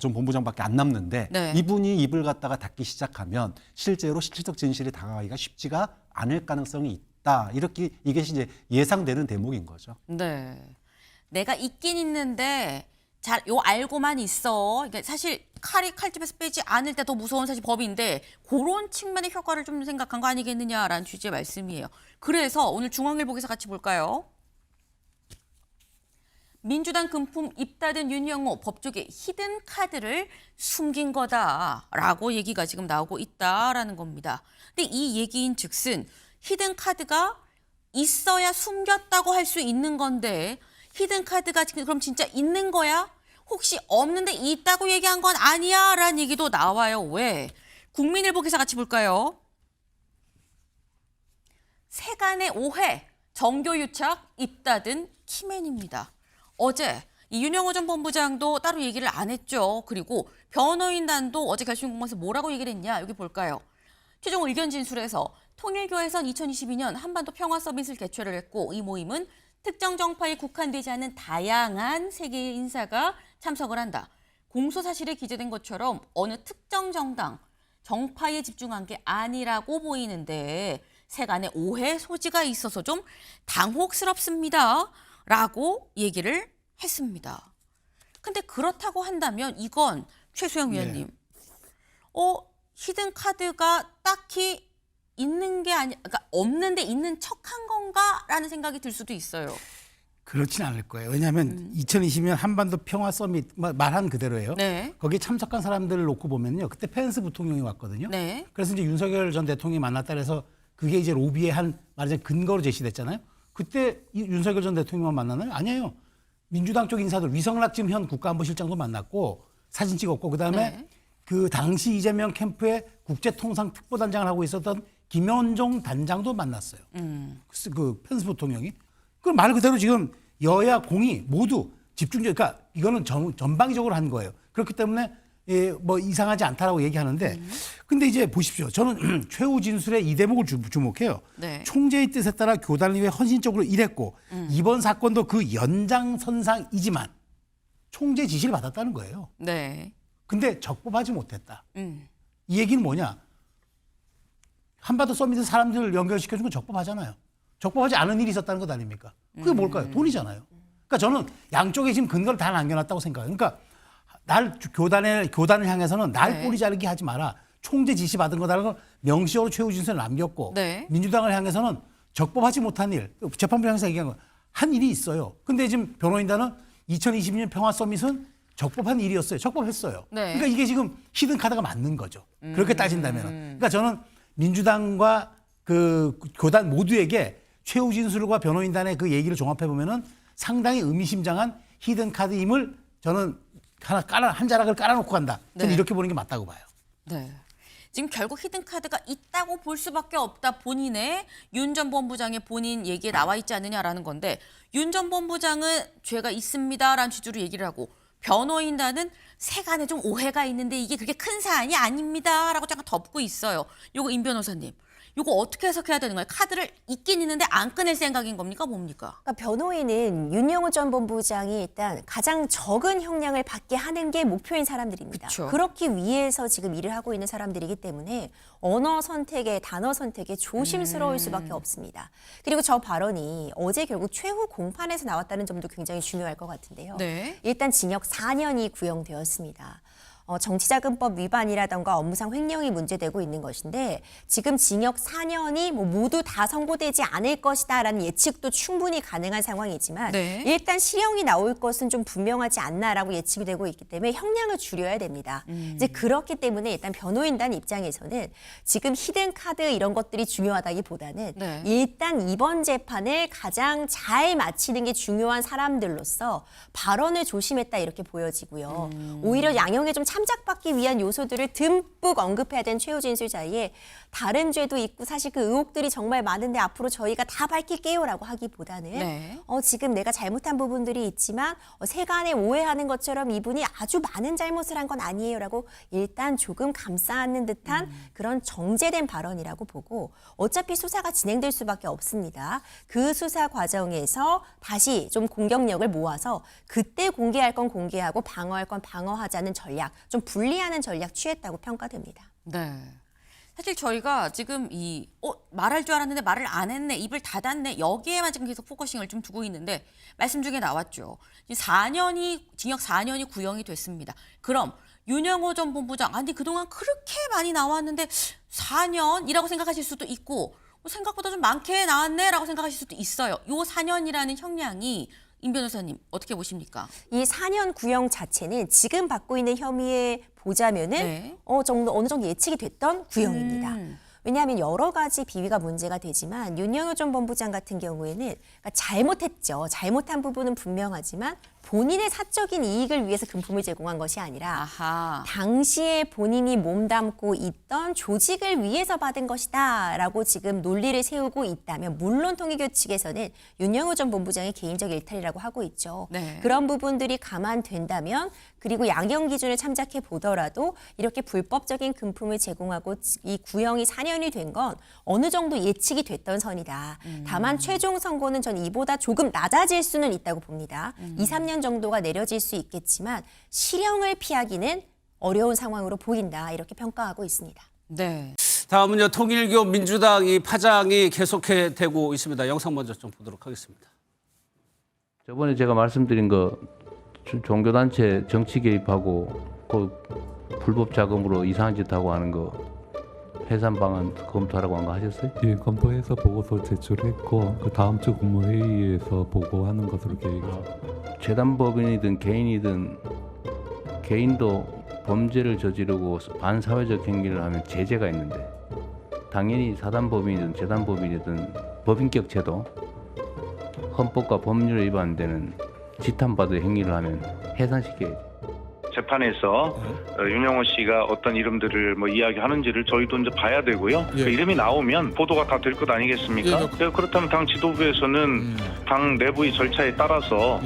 전 본부장밖에 안 남는데
네.
이분이 입을 갖다가 닫기 시작하면 실제로 실질적 진실이 다가가기가 쉽지가 않을 가능성이 있다. 이렇게 이게 이제 예상되는 대목인 거죠.
네. 내가 있긴 있는데 잘 요 알고만 있어. 그러니까 사실 칼집에서 빼지 않을 때 더 무서운 사실 법인데 그런 측면의 효과를 좀 생각한 거 아니겠느냐라는 취지의 말씀이에요. 그래서 오늘 중앙일보 기사 같이 볼까요? 민주당 금품 입다든 윤영호 법조계 히든 카드를 숨긴 거다라고 얘기가 지금 나오고 있다라는 겁니다. 근데 이 얘기인 즉슨 히든 카드가 있어야 숨겼다고 할 수 있는 건데 히든 카드가 그럼 진짜 있는 거야? 혹시 없는데 있다고 얘기한 건 아니야? 라는 얘기도 나와요. 왜? 국민일보 기사 같이 볼까요? 세간의 오해, 정교유착, 입다든 키맨입니다. 어제 이 윤영호 전 본부장도 따로 얘기를 안 했죠. 그리고 변호인단도 어제 결심 공방에서 뭐라고 얘기를 했냐? 여기 볼까요? 최종 의견 진술에서 통일교에선 2022년 한반도 평화 서밋을 개최를 했고 이 모임은 특정 정파에 국한되지 않은 다양한 세계의 인사가 참석을 한다. 공소 사실에 기재된 것처럼 어느 특정 정파에 집중한 게 아니라고 보이는데 세간의 오해 소지가 있어서 좀 당혹스럽습니다. 라고 얘기를 했습니다. 근데 그렇다고 한다면 이건 최수영 위원님, 히든 카드가 딱히 있는 게 그러니까 없는데 있는 척한 건가라는 생각이 들 수도 있어요.
그렇진 않을 거예요. 왜냐하면 2020년 한반도 평화 서밋 말한 그대로예요.
네.
거기에 참석한 사람들을 놓고 보면요, 그때 펜스 부통령이 왔거든요.
네.
그래서 이제 윤석열 전 대통령이 만났다 그래서 그게 이제 로비의 한 말하자면 근거로 제시됐잖아요. 그때 윤석열 전 대통령만 만나나요? 아니에요. 민주당 쪽 인사들 위성락 지금 현 국가안보실장도 만났고 사진 찍었고 그다음에
네.
그 당시 이재명 캠프에 국제통상특보단장을 하고 있었던 김현종 단장도 만났어요. 그 펜스 부통령이. 그 말 그대로 지금 여야 공이 모두 집중적, 그러니까 이거는 전방위적으로 한 거예요. 그렇기 때문에 뭐 이상하지 않다라고 얘기하는데, 근데 이제 보십시오. 저는 최후 진술의 이 대목을 주목해요.
네.
총재의 뜻에 따라 교단을 위해 헌신적으로 일했고 이번 사건도 그 연장선상이지만 총재 지시를 받았다는 거예요.
네.
근데 적법하지 못했다. 이 얘기는 뭐냐? 한반도 서밋에 사람들을 연결시켜준 건 적법하잖아요. 적법하지 않은 일이 있었다는 것 아닙니까? 그게 뭘까요? 돈이잖아요. 그러니까 저는 양쪽에 지금 근거를 다 남겨놨다고 생각해요. 그러니까 교단을 향해서는 날
네.
꼬리 자르기 하지 마라. 총재 지시 받은 거다라는 걸 명시적으로 최후 진술에 남겼고
네.
민주당을 향해서는 적법하지 못한 일, 재판부 향해서 얘기한 거 한 일이 있어요. 근데 지금 변호인단은 2022년 평화 서밋은 적법한 일이었어요. 적법했어요.
네.
그러니까 이게 지금 히든 카드가 맞는 거죠. 그렇게 따진다면. 그러니까 저는 민주당과 그 교단 모두에게 최후 진술과 변호인단의 그 얘기를 종합해 보면은 상당히 의미심장한 히든 카드임을 저는 한 자락을 깔아놓고 간다. 저는
네.
이렇게 보는 게 맞다고 봐요.
네. 지금 결국 히든카드가 있다고 볼 수밖에 없다. 본인의 윤 전 본부장의 본인 얘기에 나와 있지 않느냐라는 건데 윤 전 본부장은 죄가 있습니다라는 취지로 얘기를 하고 변호인단은 세간에 좀 오해가 있는데 이게 그렇게 큰 사안이 아닙니다라고 잠깐 덮고 있어요. 요거 임 변호사님. 요거 어떻게 해석해야 되는 거예요? 카드를 있긴 있는데 안 꺼낼 생각인 겁니까? 뭡니까?
그러니까 변호인은 윤영호 전 본부장이 일단 가장 적은 형량을 받게 하는 게 목표인 사람들입니다.
그쵸.
그렇기 위해서 지금 일을 하고 있는 사람들이기 때문에 언어 선택에 단어 선택에 조심스러울 수밖에 없습니다. 그리고 저 발언이 어제 결국 최후 공판에서 나왔다는 점도 굉장히 중요할 것 같은데요.
네.
일단 징역 4년이 구형되었습니다. 정치자금법 위반이라던가 업무상 횡령이 문제되고 있는 것인데 지금 징역 4년이 모두 다 선고되지 않을 것이다라는 예측도 충분히 가능한 상황이지만
네.
일단 실형이 나올 것은 좀 분명하지 않나라고 예측이 되고 있기 때문에 형량을 줄여야 됩니다. 이제 그렇기 때문에 일단 변호인단 입장에서는 지금 히든 카드 이런 것들이 중요하다기보다는
네.
일단 이번 재판을 가장 잘 마치는 게 중요한 사람들로서 발언을 조심했다 이렇게 보여지고요. 오히려 양형에 좀 참작받기 위한 요소들을 듬뿍 언급해야 되는 최후 진술자에 다른 죄도 있고 사실 그 의혹들이 정말 많은데 앞으로 저희가 다 밝힐게요라고 하기보다는
네.
지금 내가 잘못한 부분들이 있지만 세간에 오해하는 것처럼 이분이 아주 많은 잘못을 한 건 아니에요라고 일단 조금 감싸안는 듯한 그런 정제된 발언이라고 보고 어차피 수사가 진행될 수밖에 없습니다. 그 수사 과정에서 다시 좀 공격력을 모아서 그때 공개할 건 공개하고 방어할 건 방어하자는 전략, 좀 분리하는 전략 취했다고 평가됩니다.
네. 사실 저희가 지금 말할 줄 알았는데 말을 안 했네, 입을 닫았네, 여기에만 지금 계속 포커싱을 좀 두고 있는데 말씀 중에 나왔죠. 징역 4년이 구형이 됐습니다. 그럼 윤영호 전 본부장, 아니 그동안 그렇게 많이 나왔는데 4년이라고 생각하실 수도 있고 생각보다 좀 많게 나왔네라고 생각하실 수도 있어요. 요 4년이라는 형량이 임 변호사님 어떻게 보십니까?
이 4년 구형 자체는 지금 받고 있는 혐의에 보자면은
네.
어느 정도 예측이 됐던 구형입니다. 왜냐하면 여러 가지 비위가 문제가 되지만 윤영호 전 본부장 같은 경우에는 그러니까 잘못했죠. 잘못한 부분은 분명하지만 본인의 사적인 이익을 위해서 금품을 제공한 것이 아니라
아하.
당시에 본인이 몸담고 있던 조직을 위해서 받은 것이다라고 지금 논리를 세우고 있다면 물론 통일교 측에서는 윤영호 전 본부장의 개인적 일탈이라고 하고 있죠.
네.
그런 부분들이 감안된다면 그리고 양형 기준을 참작해 보더라도 이렇게 불법적인 금품을 제공하고 이 구형이 4년이 된 건 어느 정도 예측이 됐던 선이다. 다만 최종 선고는 전 이보다 조금 낮아질 수는 있다고 봅니다. 2, 3년 정도가 내려질 수 있겠지만 실형을 피하기는 어려운 상황으로 보인다. 이렇게 평가하고 있습니다.
네.
다음은요, 통일교 민주당이 파장이 계속되고 있습니다. 영상 먼저 좀 보도록 하겠습니다.
저번에 제가 말씀드린 거 종교단체 정치 개입하고 그 불법 자금으로 이상한 짓 하고 하는 거 해산 방안 검토하라고 한 거 하셨어요?
예, 검토해서 보고서 제출했고 그 다음 주 국무회의에서 보고하는 것으로 계획입니다.
재단법인이든 개인이든 개인도 범죄를 저지르고 반사회적 행위를 하면 제재가 있는데 당연히 사단법인이든 재단법인이든 법인격 제도 헌법과 법률에 위반되는 지탄받을 행위를 하면 해산시켜야지.
재판에서 윤영호 씨가 어떤 이름들을 이야기하는지를 저희도 이제 봐야 되고요.
예.
그 이름이 나오면 보도가 다 될 것 아니겠습니까?
예,
그렇다면 당 지도부에서는 당 내부의 절차에 따라서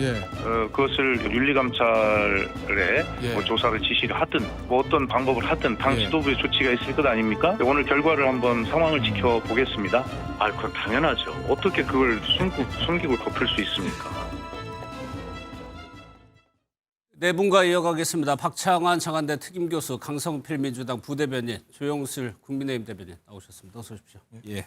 그것을 윤리감찰에
예.
조사를 지시를 하든 어떤 방법을 하든 당 지도부의 조치가 있을 것 아닙니까? 오늘 결과를 한번 상황을 지켜보겠습니다. 그건 당연하죠. 어떻게 그걸 숨기고 덮을 수 있습니까?
네 분과 이어가겠습니다. 박창환 장한대 특임교수, 강성필 민주당 부대변인, 조영술 국민의힘 대변인 나오셨습니다. 어서 오십시오. 예.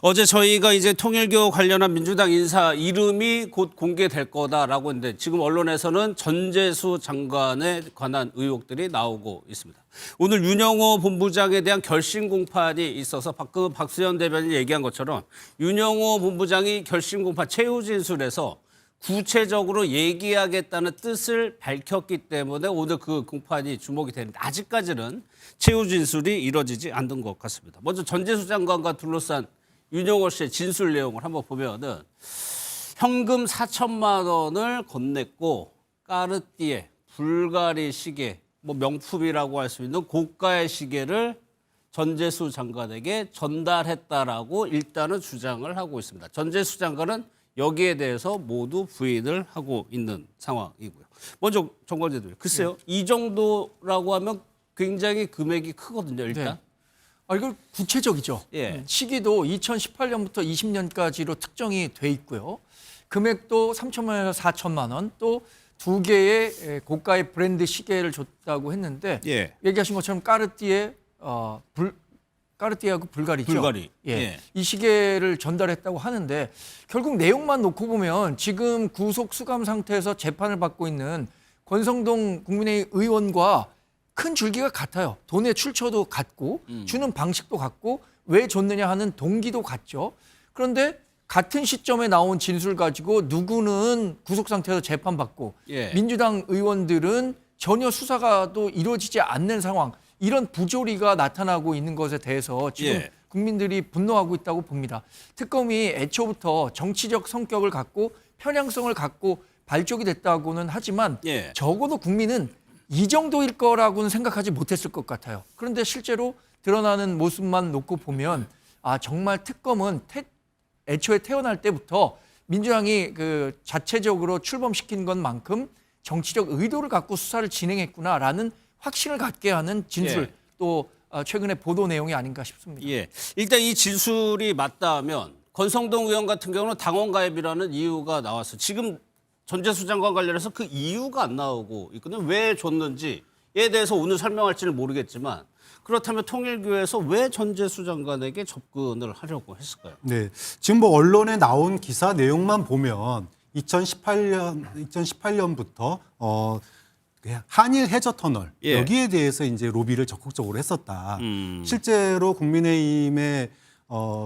어제 저희가 이제 통일교 관련한 민주당 인사 이름이 곧 공개될 거다라고 했는데 지금 언론에서는 전재수 장관에 관한 의혹들이 나오고 있습니다. 오늘 윤영호 본부장에 대한 결심 공판이 있어서 방금 박수현 대변인이 얘기한 것처럼 윤영호 본부장이 결심 공판 최후 진술에서 구체적으로 얘기하겠다는 뜻을 밝혔기 때문에 오늘 그 공판이 주목이 되는데 아직까지는 최후 진술이 이뤄지지 않는 것 같습니다. 먼저 전재수 장관과 둘러싼 윤영호 씨의 진술 내용을 한번 보면은 현금 4천만 원을 건넸고 까르띠에, 불가리 시계, 뭐 명품이라고 할 수 있는 고가의 시계를 전재수 장관에게 전달했다라고 일단은 주장을 하고 있습니다. 전재수 장관은 여기에 대해서 모두 부인을 하고 있는 상황이고요. 먼저 정관재 대표, 글쎄요. 이 정도라고 하면 굉장히 금액이 크거든요, 일단.
이걸 구체적이죠.
예.
시기도 2018년부터 20년까지로 특정이 돼 있고요. 금액도 3천만 원에서 4천만 원, 또 2개의 고가의 브랜드 시계를 줬다고 했는데
예.
얘기하신 것처럼 까르띠에 까르띠에하고 불가리죠.
불가리.
예.
예.
이 시계를 전달했다고 하는데 결국 내용만 놓고 보면 지금 구속 수감 상태에서 재판을 받고 있는 권성동 국민의힘 의원과 큰 줄기가 같아요. 돈의 출처도 같고 주는 방식도 같고 왜 줬느냐 하는 동기도 같죠. 그런데 같은 시점에 나온 진술 가지고 누구는 구속 상태에서 재판받고
예.
민주당 의원들은 전혀 수사가 또 이루어지지 않는 상황, 이런 부조리가 나타나고 있는 것에 대해서 지금
예.
국민들이 분노하고 있다고 봅니다. 특검이 애초부터 정치적 성격을 갖고 편향성을 갖고 발족이 됐다고는 하지만
예.
적어도 국민은 이 정도일 거라고는 생각하지 못했을 것 같아요. 그런데 실제로 드러나는 모습만 놓고 보면 정말 특검은 애초에 태어날 때부터 민주당이 그 자체적으로 출범시킨 것만큼 정치적 의도를 갖고 수사를 진행했구나라는 확신을 갖게 하는 진술,
예.
또 최근의 보도 내용이 아닌가 싶습니다.
예. 일단 이 진술이 맞다면 권성동 의원 같은 경우는 당원 가입이라는 이유가 나왔어요. 지금 전재수 장관 관련해서 그 이유가 안 나오고 있거든요. 왜 줬는지에 대해서 오늘 설명할지는 모르겠지만 그렇다면 통일교에서 왜 전재수 장관에게 접근을 하려고 했을까요?
네, 지금 뭐 언론에 나온 기사 내용만 보면 2018년부터 한일 해저 터널
예.
여기에 대해서 이제 로비를 적극적으로 했었다. 실제로 국민의힘의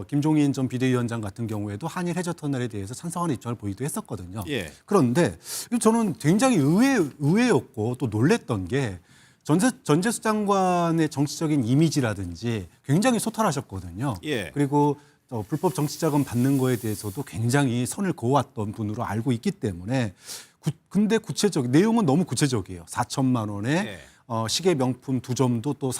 김종인 전 비대위원장 같은 경우에도 한일 해저 터널에 대해서 찬성하는 입장을 보이기도 했었거든요.
예.
그런데 저는 굉장히 의외였고 또 놀랬던 게 전재수 장관의 정치적인 이미지라든지 굉장히 소탈하셨거든요.
예.
그리고 불법 정치자금 받는 거에 대해서도 굉장히 선을 그어왔던 분으로 알고 있기 때문에 근데 내용은 너무 구체적이에요. 4천만 원에
예.
시계 명품 2점도 또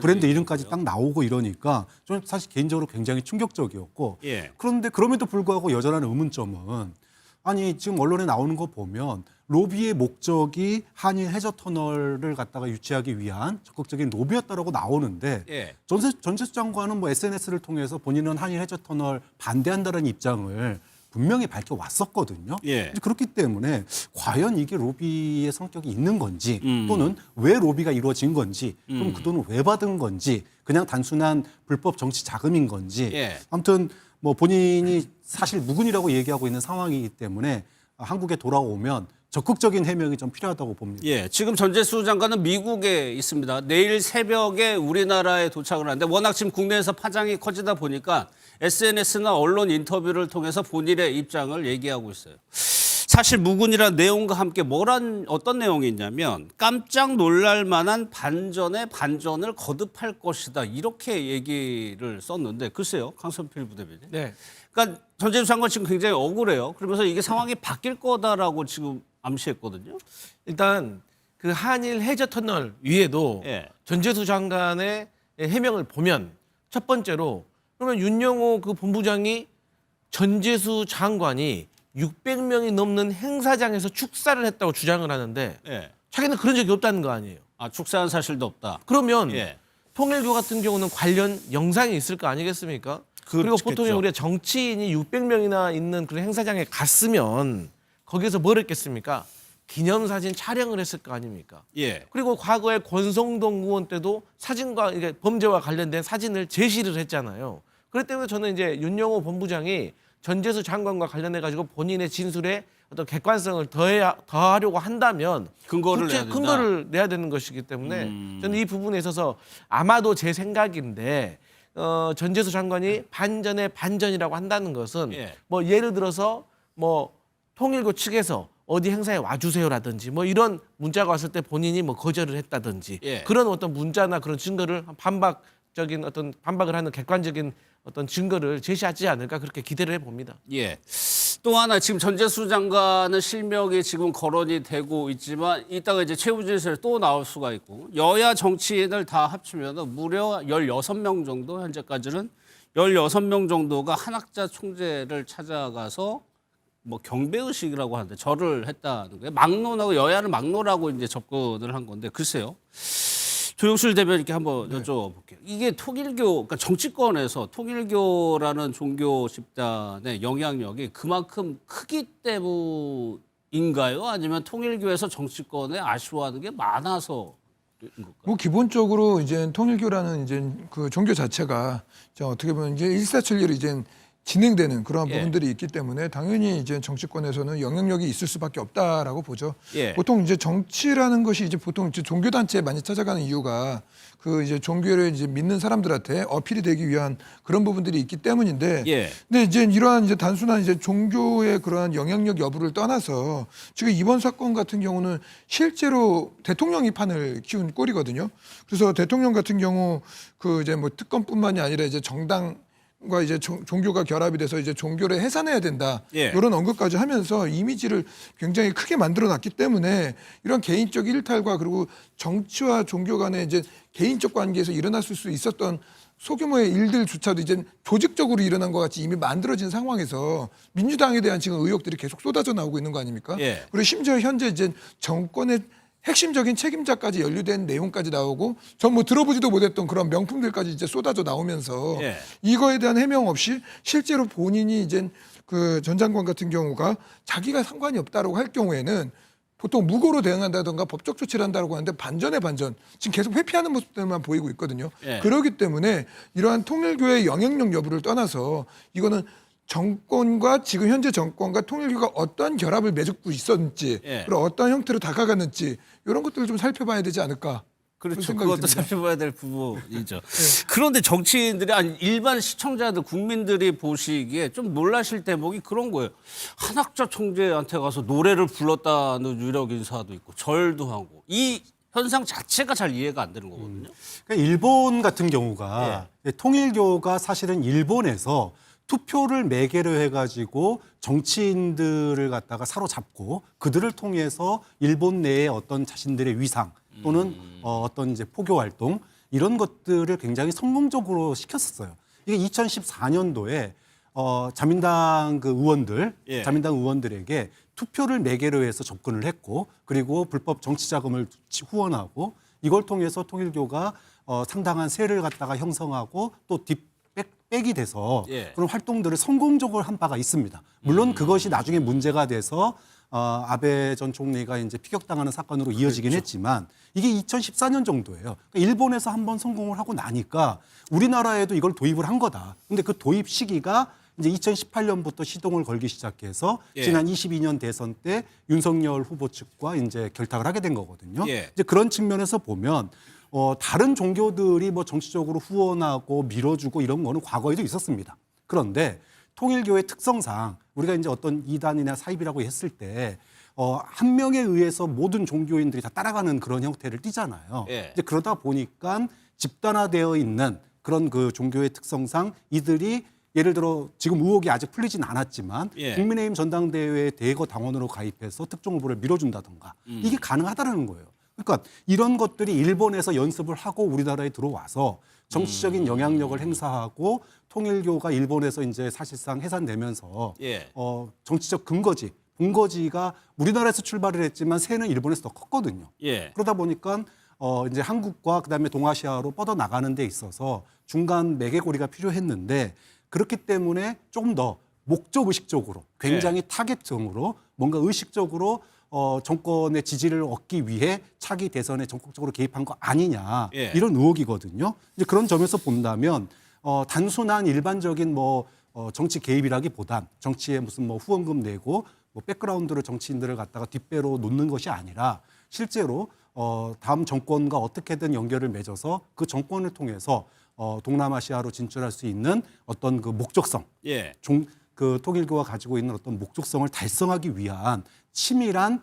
브랜드
이름까지 딱 나오고 이러니까 저는 사실 개인적으로 굉장히 충격적이었고
예.
그런데 그럼에도 불구하고 여전한 의문점은 아니 지금 언론에 나오는 거 보면 로비의 목적이 한일 해저 터널을 갖다가 유치하기 위한 적극적인 로비였다라고 나오는데
예.
전재수 장관은 뭐 SNS를 통해서 본인은 한일 해저 터널 반대한다는 입장을 분명히 밝혀왔었거든요.
예.
그렇기 때문에 과연 이게 로비의 성격이 있는 건지 또는 왜 로비가 이루어진 건지 그럼 그 돈을 왜 받은 건지 그냥 단순한 불법 정치 자금인 건지
예.
아무튼 뭐 본인이 사실 무근이라고 얘기하고 있는 상황이기 때문에 한국에 돌아오면 적극적인 해명이 좀 필요하다고 봅니다.
예, 지금 전재수 장관은 미국에 있습니다. 내일 새벽에 우리나라에 도착을 하는데 워낙 지금 국내에서 파장이 커지다 보니까 SNS나 언론 인터뷰를 통해서 본인의 입장을 얘기하고 있어요. 사실 무근이라는 내용과 함께 어떤 내용이 있냐면 깜짝 놀랄 만한 반전에 반전을 거듭할 것이다. 이렇게 얘기를 썼는데 글쎄요. 강선필 부대변인.
네.
그러니까 전재수 장관 지금 굉장히 억울해요. 그러면서 이게 상황이 바뀔 거다라고 지금 암시했거든요.
일단 그 한일 해저 터널 위에도
예.
전재수 장관의 해명을 보면 첫 번째로 그러면 윤영호 그 본부장이 전재수 장관이 600명이 넘는 행사장에서 축사를 했다고 주장을 하는데
예.
자기는 그런 적이 없다는 거 아니에요.
축사한 사실도 없다.
그러면
예.
통일교 같은 경우는 관련 영상이 있을 거 아니겠습니까? 그리고 보통 우리가 정치인이 600명이나 있는 그런 행사장에 갔으면 거기서 뭘 했겠습니까? 기념사진 촬영을 했을 거 아닙니까?
예.
그리고 과거에 권성동 의원 때도 사진과 이게 범죄와 관련된 사진을 제시를 했잖아요. 그렇기 때문에 저는 이제 윤영호 본부장이 전재수 장관과 관련해 가지고 본인의 진술에 어떤 객관성을 더하려고 한다면
근거를
구체
내야 된다.
근거를 내야 되는 것이기 때문에 저는 이 부분에 있어서 아마도 제 생각인데 전재수 장관이 반전의 반전이라고 한다는 것은
예.
뭐 예를 들어서 뭐 통일교 측에서 어디 행사에 와주세요라든지 뭐 이런 문자가 왔을 때 본인이 뭐 거절을 했다든지
예.
그런 어떤 문자나 그런 증거를 반박적인 어떤 반박을 하는 객관적인 어떤 증거를 제시하지 않을까 그렇게 기대를 해봅니다.
예. 또 하나 지금 전재수 장관은 실명이 지금 거론이 되고 있지만 이따가 이제 최우진실에 또 나올 수가 있고 여야 정치인을 다 합치면 무려 16명 정도 현재까지는 16명 정도가 한학자 총재를 찾아가서 뭐 경배의식이라고 하는데 절을 했다는 거예요. 막론하고 여야를 막론하고 이제 접근을 한 건데 글쎄요. 조영실 대변인께 한번 여쭤볼게요. 이게 통일교, 그러니까 정치권에서 통일교라는 종교 집단의 영향력이 그만큼 크기 때문인가요? 아니면 통일교에서 정치권에 아쉬워하는 게 많아서?
뭐 기본적으로 이제 통일교라는 이제 그 종교 자체가 어떻게 보면 이제 일사천리로 이제 진행되는 그런 부분들이 있기 때문에 당연히 이제 정치권에서는 영향력이 있을 수밖에 없다라고 보죠.
예.
보통 이제 정치라는 것이 이제 보통 이제 종교 단체에 많이 찾아가는 이유가 그 이제 종교를 이제 믿는 사람들한테 어필이 되기 위한 그런 부분들이 있기 때문인데.
예.
근데 이제 이러한 이제 단순한 이제 종교의 그러한 영향력 여부를 떠나서 지금 이번 사건 같은 경우는 실제로 대통령이 판을 키운 꼴이거든요. 그래서 대통령 같은 경우 그 이제 뭐 특검뿐만이 아니라 이제 정당과 이제 종교가 결합이 돼서 이제 종교를 해산해야 된다.
예.
이런 언급까지 하면서 이미지를 굉장히 크게 만들어 놨기 때문에 이런 개인적 일탈과 그리고 정치와 종교 간의 이제 개인적 관계에서 일어났을 수 있었던 소규모의 일들조차도 이제 조직적으로 일어난 것 같이 이미 만들어진 상황에서 민주당에 대한 지금 의혹들이 계속 쏟아져 나오고 있는 거 아닙니까?
예.
그리고 심지어 현재 이제 정권의 핵심적인 책임자까지 연루된 내용까지 나오고 전 뭐 들어보지도 못했던 그런 명품들까지 이제 쏟아져 나오면서
예.
이거에 대한 해명 없이 실제로 본인이 이제 그 전 장관 같은 경우가 자기가 상관이 없다라고 할 경우에는 보통 무고로 대응한다든가 법적 조치를 한다고 하는데 반전의 반전 지금 계속 회피하는 모습들만 보이고 있거든요.
예.
그렇기 때문에 이러한 통일교의 영향력 여부를 떠나서 이거는 정권과 지금 현재 정권과 통일교가 어떤 결합을 맺고 있었는지
예.
그리고 어떤 형태로 다가갔는지 이런 것들을 좀 살펴봐야 되지 않을까. 그런
그렇죠.
생각이
그것도
듭니다.
살펴봐야 될 부분이죠. 그런데 정치인들이 아니 일반 시청자들 국민들이 보시기에 좀 놀라실 대목이 그런 거예요. 한학자 총재한테 가서 노래를 불렀다는 유력 인사도 있고 절도 하고 이 현상 자체가 잘 이해가 안 되는 거거든요.
그러니까 일본 같은 경우가 통일교가 사실은 일본에서 투표를 매개로 해가지고 정치인들을 갖다가 사로잡고 그들을 통해서 일본 내의 어떤 자신들의 위상 또는 어떤 이제 포교 활동 이런 것들을 굉장히 성공적으로 시켰었어요. 이게 2014년도에 자민당 그 의원들,
예.
자민당 의원들에게 투표를 매개로 해서 접근을 했고 그리고 불법 정치 자금을 후원하고 이걸 통해서 통일교가 상당한 세를 갖다가 형성하고 또 백이 돼서
예.
그런 활동들을 성공적으로 한 바가 있습니다. 물론 그것이 나중에 문제가 돼서 아베 전 총리가 이제 피격당하는 사건으로 이어지긴 했지만 이게 2014년 정도예요. 그러니까 일본에서 한번 성공을 하고 나니까 우리나라에도 이걸 도입을 한 거다. 근데 그 도입 시기가 이제 2018년부터 시동을 걸기 시작해서
예.
지난 22년 대선 때 윤석열 후보 측과 이제 결탁을 하게 된 거거든요.
예.
이제 그런 측면에서 보면 다른 종교들이 뭐 정치적으로 후원하고 밀어주고 이런 거는 과거에도 있었습니다. 그런데 통일교의 특성상 우리가 이제 어떤 이단이나 사입이라고 했을 때 한 명에 의해서 모든 종교인들이 다 따라가는 그런 형태를 띠잖아요.
예.
이제 그러다 보니까 집단화되어 있는 그런 그 종교의 특성상 이들이 예를 들어 지금 의혹이 아직 풀리진 않았지만
예.
국민의힘 전당대회에 대거 당원으로 가입해서 특정 후보를 밀어준다던가 이게 가능하다는 거예요. 그러니까 이런 것들이 일본에서 연습을 하고 우리나라에 들어와서 정치적인 영향력을 행사하고 통일교가 일본에서 이제 사실상 해산되면서
예.
정치적 근거지, 본거지가 우리나라에서 출발을 했지만 새는 일본에서 더 컸거든요.
예.
그러다 보니까 이제 한국과 그다음에 동아시아로 뻗어 나가는 데 있어서 중간 매개고리가 필요했는데 그렇기 때문에 조금 더 목적 의식적으로 굉장히 타겟형으로 뭔가 의식적으로 정권의 지지를 얻기 위해 차기 대선에 적극적으로 개입한 거 아니냐
예.
이런 의혹이거든요. 이제 그런 점에서 본다면 단순한 일반적인 정치 개입이라기보단 정치에 무슨 후원금 내고 백그라운드로 정치인들을 갖다가 뒷배로 놓는 것이 아니라 실제로 다음 정권과 어떻게든 연결을 맺어서 그 정권을 통해서 동남아시아로 진출할 수 있는 어떤 그 목적성,
예.
그 통일교가 가지고 있는 어떤 목적성을 달성하기 위한 치밀한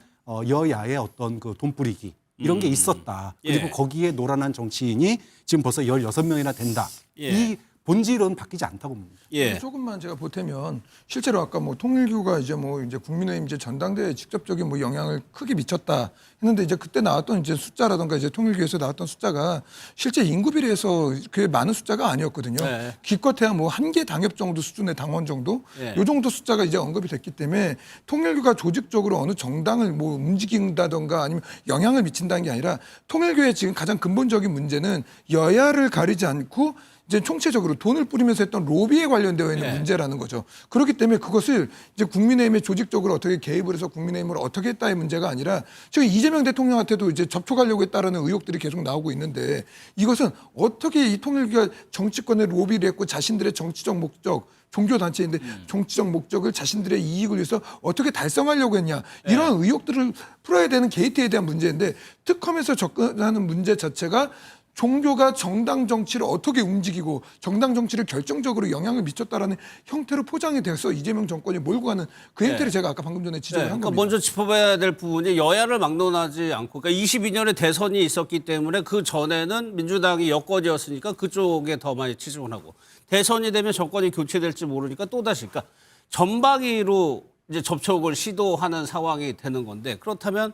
여야의 어떤 그 돈뿌리기 이런 게 있었다. 그리고
예.
거기에 노란한 정치인이 지금 벌써 16명이나 된다.
예.
이 본질은 바뀌지 않다고 봅니다.
예.
조금만 제가 보태면 실제로 아까 통일교가 이제 국민의힘 이제 전당대회에 직접적인 영향을 크게 미쳤다 했는데 이제 그때 나왔던 이제 숫자라든가 이제 통일교에서 나왔던 숫자가 실제 인구 비례해서 그 많은 숫자가 아니었거든요.
네.
기껏해야 한 개 당협 정도 수준의 당원 정도
네.
요 정도 숫자가 이제 언급이 됐기 때문에 통일교가 조직적으로 어느 정당을 움직인다든가 아니면 영향을 미친다는 게 아니라 통일교의 지금 가장 근본적인 문제는 여야를 가리지 않고 이제 총체적으로 돈을 뿌리면서 했던 로비에 관련되어 있는 문제라는 거죠. 그렇기 때문에 그것을 이제 국민의힘에 조직적으로 어떻게 개입을 해서 국민의힘을 어떻게 했다의 문제가 아니라 지금 이재명 대통령한테도 이제 접촉하려고 했다라는 의혹들이 계속 나오고 있는데 이것은 어떻게 이 통일교가 정치권의 로비를 했고 자신들의 정치적 목적 종교 단체인데 정치적 목적을 자신들의 이익을 위해서 어떻게 달성하려고 했냐 이런 의혹들을 풀어야 되는 게이트에 대한 문제인데 특검에서 접근하는 문제 자체가 종교가 정당 정치를 어떻게 움직이고 정당 정치를 결정적으로 영향을 미쳤다라는 형태로 포장이 돼서 이재명 정권이 몰고 가는 그 행태를 제가 아까 방금 전에 지적을 한
그러니까
겁니다.
먼저 짚어봐야 될 부분이 여야를 막론하지 않고 그러니까 22년에 대선이 있었기 때문에 그 전에는 민주당이 여권이었으니까 그쪽에 더 많이 치중을 하고 대선이 되면 정권이 교체될지 모르니까 또다시 그러니까 전방위로 이제 접촉을 시도하는 상황이 되는 건데 그렇다면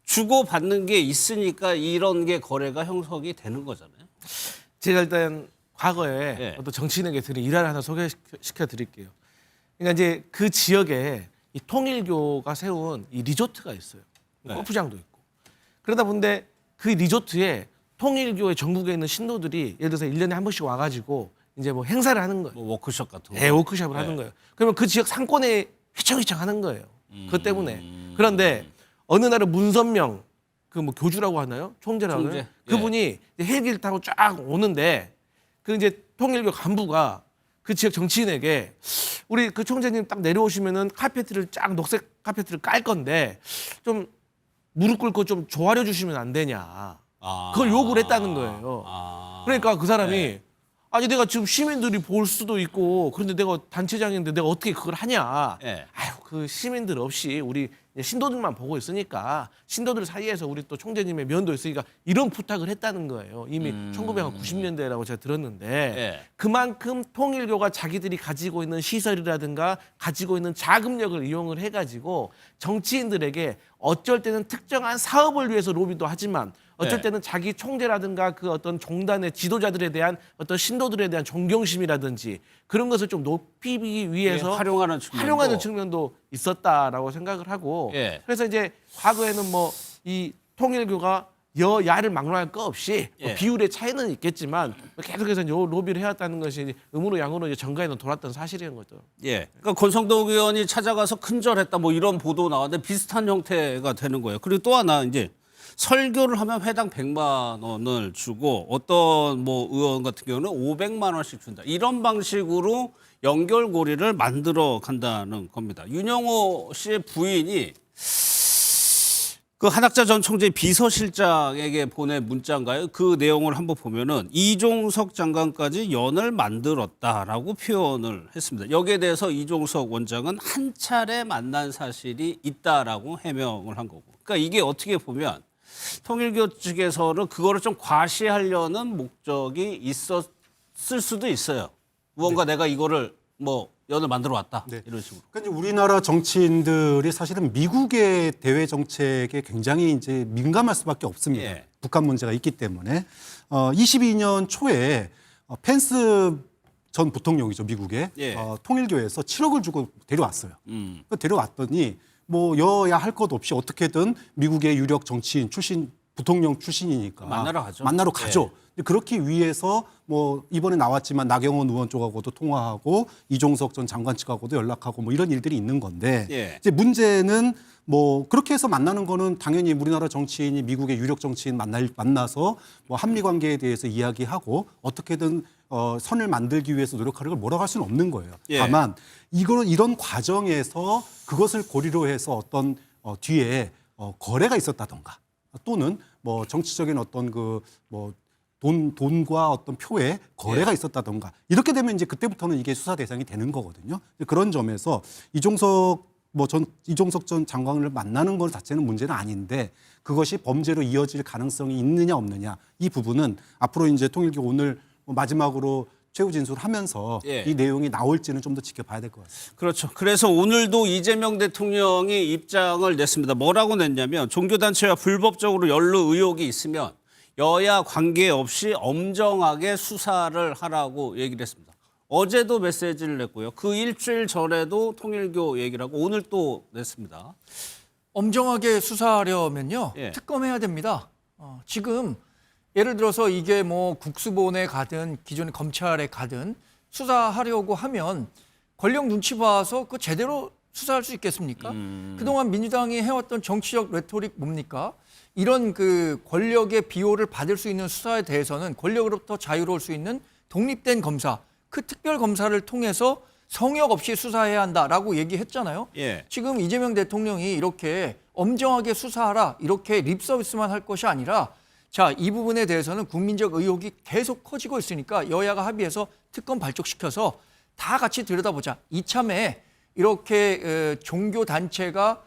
주고받는 게 있으니까 이런 게 거래가 형성이 되는 거잖아요.
제가 일단 과거에 어떤 정치인에게 들은 일화를 하나 소개시켜 드릴게요. 그러니까 이제 그 지역에 이 통일교가 세운 이 리조트가 있어요. 골프장도 있고. 그러다 보는데 그 리조트에 통일교의 전국에 있는 신도들이 예를 들어서 1년에 한 번씩 와가지고 이제 행사를 하는 거예요.
워크숍 같은 거.
네, 워크숍을 하는 거예요. 그러면 그 지역 상권에 휘청휘청 하는 거예요. 그것 때문에. 그런데 어느 날은 문선명 교주라고 하나요? 총재라고 하나요? 그분이 헬기를 타고 쫙 오는데 그 이제 통일교 간부가 그 지역 정치인에게 우리 그 총재님 딱 내려오시면은 카페트를 쫙 녹색 카페트를 깔 건데 좀 무릎 꿇고 좀 조아려 주시면 안 되냐. 그걸 요구를 했다는 거예요. 그러니까 그 사람이 아니 내가 지금 시민들이 볼 수도 있고 그런데 내가 단체장인데 내가 어떻게 그걸 하냐. 아유 그 시민들 없이 우리 신도들만 보고 있으니까 신도들 사이에서 우리 또 총재님의 면도 있으니까 이런 부탁을 했다는 거예요. 이미 1990년대라고 제가 들었는데 그만큼 통일교가 자기들이 가지고 있는 시설이라든가 가지고 있는 자금력을 이용을 해가지고 정치인들에게 어쩔 때는 특정한 사업을 위해서 로비도 하지만 어쩔 때는 자기 총재라든가 그 어떤 종단의 지도자들에 대한 어떤 신도들에 대한 존경심이라든지 그런 것을 좀 높이기 위해서 활용하는 측면도 있었다라고 생각을 하고 그래서 이제 과거에는 이 통일교가 여야를 막론할 거 없이 비율의 차이는 있겠지만 계속해서 로비를 해왔다는 것이 음으로 양으로 정가에는 돌았던 사실인 거죠.
그러니까 권성동 의원이 찾아가서 큰절했다 이런 보도 나왔는데 비슷한 형태가 되는 거예요. 그리고 또 하나 이제 설교를 하면 회당 100만 원을 주고 어떤 의원 같은 경우는 500만 원씩 준다. 이런 방식으로 연결고리를 만들어 간다는 겁니다. 윤영호 씨의 부인이 그 한학자 전 총재 비서실장에게 보낸 문자인가요? 그 내용을 한번 보면은 이종석 장관까지 연을 만들었다라고 표현을 했습니다. 여기에 대해서 이종석 원장은 한 차례 만난 사실이 있다라고 해명을 한 거고. 그러니까 이게 어떻게 보면 통일교 측에서는 그거를 좀 과시하려는 목적이 있었을 수도 있어요. 무언가 내가 이거를 연을 만들어 왔다. 이런 식으로.
그러니까 우리나라 정치인들이 사실은 미국의 대외 정책에 굉장히 이제 민감할 수밖에 없습니다. 북한 문제가 있기 때문에 22년 초에 펜스 전 부통령이죠, 미국의 통일교에서 7억을 주고 데려왔어요. 데려왔더니 여야 할 것 없이 어떻게든 미국의 유력 정치인 출신 부통령 출신이니까 만나러 가죠. 그렇기 위해서 이번에 나왔지만 나경원 의원 쪽하고도 통화하고 이종석 전 장관 측하고도 연락하고 이런 일들이 있는 건데 이제 문제는 그렇게 해서 만나는 거는 당연히 우리나라 정치인이 미국의 유력 정치인 만나서 한미 관계에 대해서 이야기하고 어떻게든 선을 만들기 위해서 노력하는 걸 뭐라고 할 수는 없는 거예요.
예.
다만 이런 과정에서 그것을 고리로 해서 어떤 뒤에 거래가 있었다던가 또는 뭐 정치적인 어떤 돈과 어떤 표의 거래가 있었다던가 이렇게 되면 이제 그때부터는 이게 수사 대상이 되는 거거든요. 그런 점에서 이종석 전 장관을 만나는 것 자체는 문제는 아닌데 그것이 범죄로 이어질 가능성이 있느냐 없느냐 이 부분은 앞으로 이제 통일교 오늘 마지막으로 최후 진술하면서
예.
이 내용이 나올지는 좀 더 지켜봐야 될 것 같습니다.
그렇죠. 그래서 오늘도 이재명 대통령이 입장을 냈습니다. 뭐라고 냈냐면 종교단체와 불법적으로 연루 의혹이 있으면 여야 관계없이 엄정하게 수사를 하라고 얘기를 했습니다. 어제도 메시지를 냈고요. 그 일주일 전에도 통일교 얘기를 하고 오늘 또 냈습니다.
엄정하게 수사하려면요.
예.
특검해야 됩니다. 지금 예를 들어서 이게 뭐 국수본에 가든 기존의 검찰에 가든 수사하려고 하면 권력 눈치 봐서 그 제대로 수사할 수 있겠습니까? 그동안 민주당이 해왔던 정치적 레토릭 뭡니까? 이런 그 권력의 비호를 받을 수 있는 수사에 대해서는 권력으로부터 자유로울 수 있는 독립된 검사, 그 특별 검사를 통해서 성역 없이 수사해야 한다라고 얘기했잖아요.
예.
지금 이재명 대통령이 이렇게 엄정하게 수사하라 이렇게 립 서비스만 할 것이 아니라 자, 이 부분에 대해서는 국민적 의혹이 계속 커지고 있으니까 여야가 합의해서 특검 발족시켜서 다 같이 들여다보자. 이참에 이렇게 종교 단체가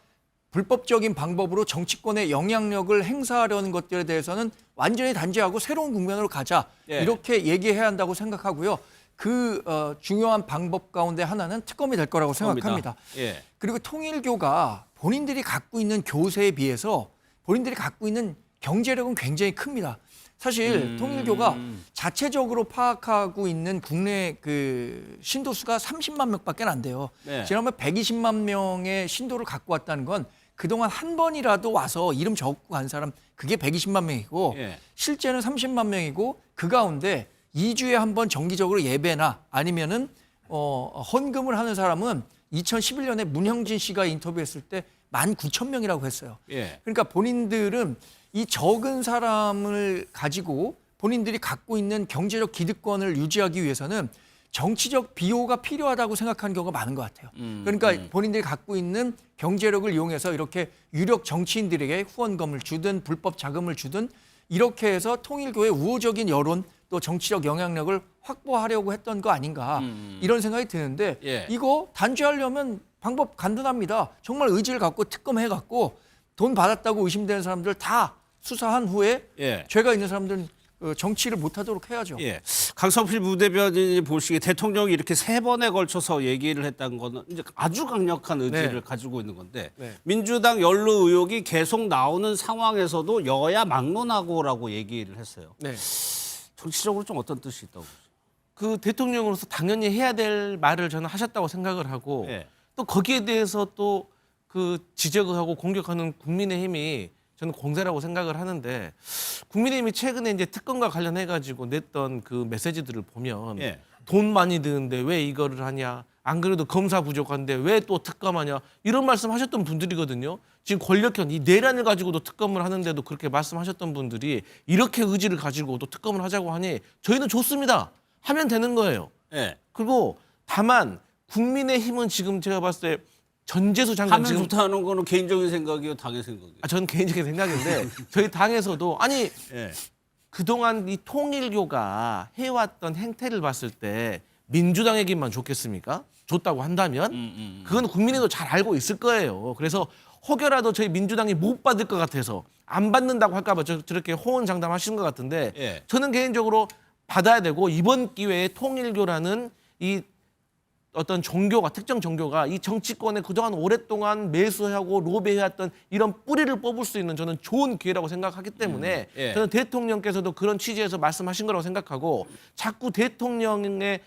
불법적인 방법으로 정치권의 영향력을 행사하려는 것들에 대해서는 완전히 단죄하고 새로운 국면으로 가자.
예.
이렇게 얘기해야 한다고 생각하고요. 그 중요한 방법 가운데 하나는 특검이 될 거라고 생각합니다.
예.
그리고 통일교가 본인들이 갖고 있는 교세에 비해서 본인들이 갖고 있는 경제력은 굉장히 큽니다. 사실 통일교가 자체적으로 파악하고 있는 국내 그 신도수가 30만 명밖에 안 돼요.
네.
지난번 120만 명의 신도를 갖고 왔다는 건 그동안 한 번이라도 와서 이름 적고 간 사람 그게 120만 명이고
예.
실제는 30만 명이고 그 가운데 2주에 한 번 정기적으로 예배나 아니면은 헌금을 하는 사람은 2011년에 문형진 씨가 인터뷰했을 때 19,000명이라고 했어요.
예.
그러니까 본인들은 이 적은 사람을 가지고 본인들이 갖고 있는 경제적 기득권을 유지하기 위해서는 정치적 비호가 필요하다고 생각하는 경우가 많은 것 같아요. 그러니까 본인들이 갖고 있는 경제력을 이용해서 이렇게 유력 정치인들에게 후원금을 주든 불법 자금을 주든 이렇게 해서 통일교의 우호적인 여론 또 정치적 영향력을 확보하려고 했던 거 아닌가 이런 생각이 드는데
예.
이거 단죄하려면 방법 간단합니다. 정말 의지를 갖고 특검해갖고 돈 받았다고 의심되는 사람들 다 수사한 후에
예.
죄가 있는 사람들은 정치를 못하도록 해야죠.
예. 강성필 부대변인이 보시기에 대통령이 이렇게 3번에 걸쳐서 얘기를 했다는 거는 이제 아주 강력한 의지를
네.
가지고 있는 건데
네.
민주당 연루 의혹이 계속 나오는 상황에서도 여야 막론하고라고 얘기를 했어요.
네.
정치적으로 좀 어떤 뜻이 있다고 보세요?
그 대통령으로서 당연히 해야 될 말을 저는 하셨다고 생각을 하고
예.
또 거기에 대해서 또 그 지적을 하고 공격하는 국민의힘이 저는 공세라고 생각을 하는데 국민의힘이 최근에 이제 특검과 관련해 가지고 냈던 그 메시지들을 보면
예.
돈 많이 드는데 왜 이거를 하냐? 안 그래도 검사 부족한데 왜 또 특검하냐? 이런 말씀하셨던 분들이거든요. 지금 권력형 이 내란을 가지고도 특검을 하는데도 그렇게 말씀하셨던 분들이 이렇게 의지를 가지고 또 특검을 하자고 하니 저희는 좋습니다. 하면 되는 거예요.
예.
그리고 다만 국민의힘은 지금 제가 봤을 때 전재수 장관
하면
지금
좋다는 거는 개인적인 생각이요, 당의 생각이요.
저는 개인적인 생각인데 저희 당에서도 아니
예.
그동안 이 통일교가 해왔던 행태를 봤을 때 민주당에게만 좋겠습니까? 좋다고 한다면 그건 국민의도 잘 알고 있을 거예요. 그래서 혹여라도 저희 민주당이 못 받을 것 같아서 안 받는다고 할까 봐 저렇게 호언장담하시는 것 같은데
예.
저는 개인적으로 받아야 되고 이번 기회에 통일교라는 이 어떤 종교가 특정 종교가 이 정치권에 그동안 오랫동안 매수하고 로비해왔던 이런 뿌리를 뽑을 수 있는 저는 좋은 기회라고 생각하기 때문에
예.
저는 대통령께서도 그런 취지에서 말씀하신 거라고 생각하고 자꾸 대통령이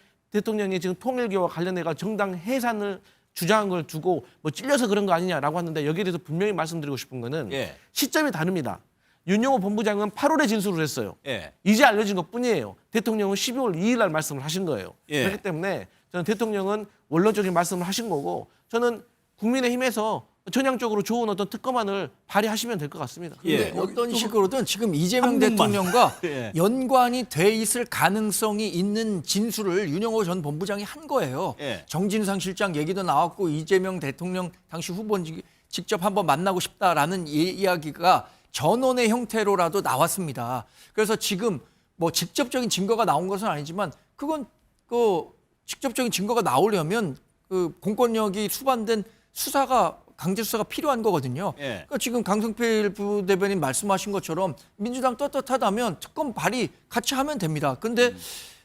지금 통일교와 관련해가 정당 해산을 주장한 걸 두고 뭐 찔려서 그런 거 아니냐라고 하는데 여기에 대해서 분명히 말씀드리고 싶은 거는
예.
시점이 다릅니다. 윤영호 본부장은 8월에 진술을 했어요.
예.
이제 알려진 것뿐이에요. 대통령은 12월 2일 날 말씀을 하신 거예요.
예.
그렇기 때문에 저는 대통령은 원론적인 말씀을 하신 거고 저는 국민의힘에서 전향적으로 좋은 어떤 특검안을 발의하시면 될 것 같습니다.
근데 어떤 식으로든 지금 이재명
한 번만.
대통령과
예.
연관이 돼 있을 가능성이 있는 진술을 윤영호 전 본부장이 한 거예요.
예.
정진상 실장 얘기도 나왔고 이재명 대통령 당시 후보는 직접 한번 만나고 싶다라는 이야기가 전원의 형태로라도 나왔습니다. 그래서 지금 뭐 직접적인 증거가 나온 것은 아니지만 그건 그 직접적인 증거가 나오려면 그 공권력이 수반된 수사가 강제 수사가 필요한 거거든요.
예.
그러니까 지금 강성필 부대변인 말씀하신 것처럼 민주당 떳떳하다면 특검 발의 같이 하면 됩니다. 근데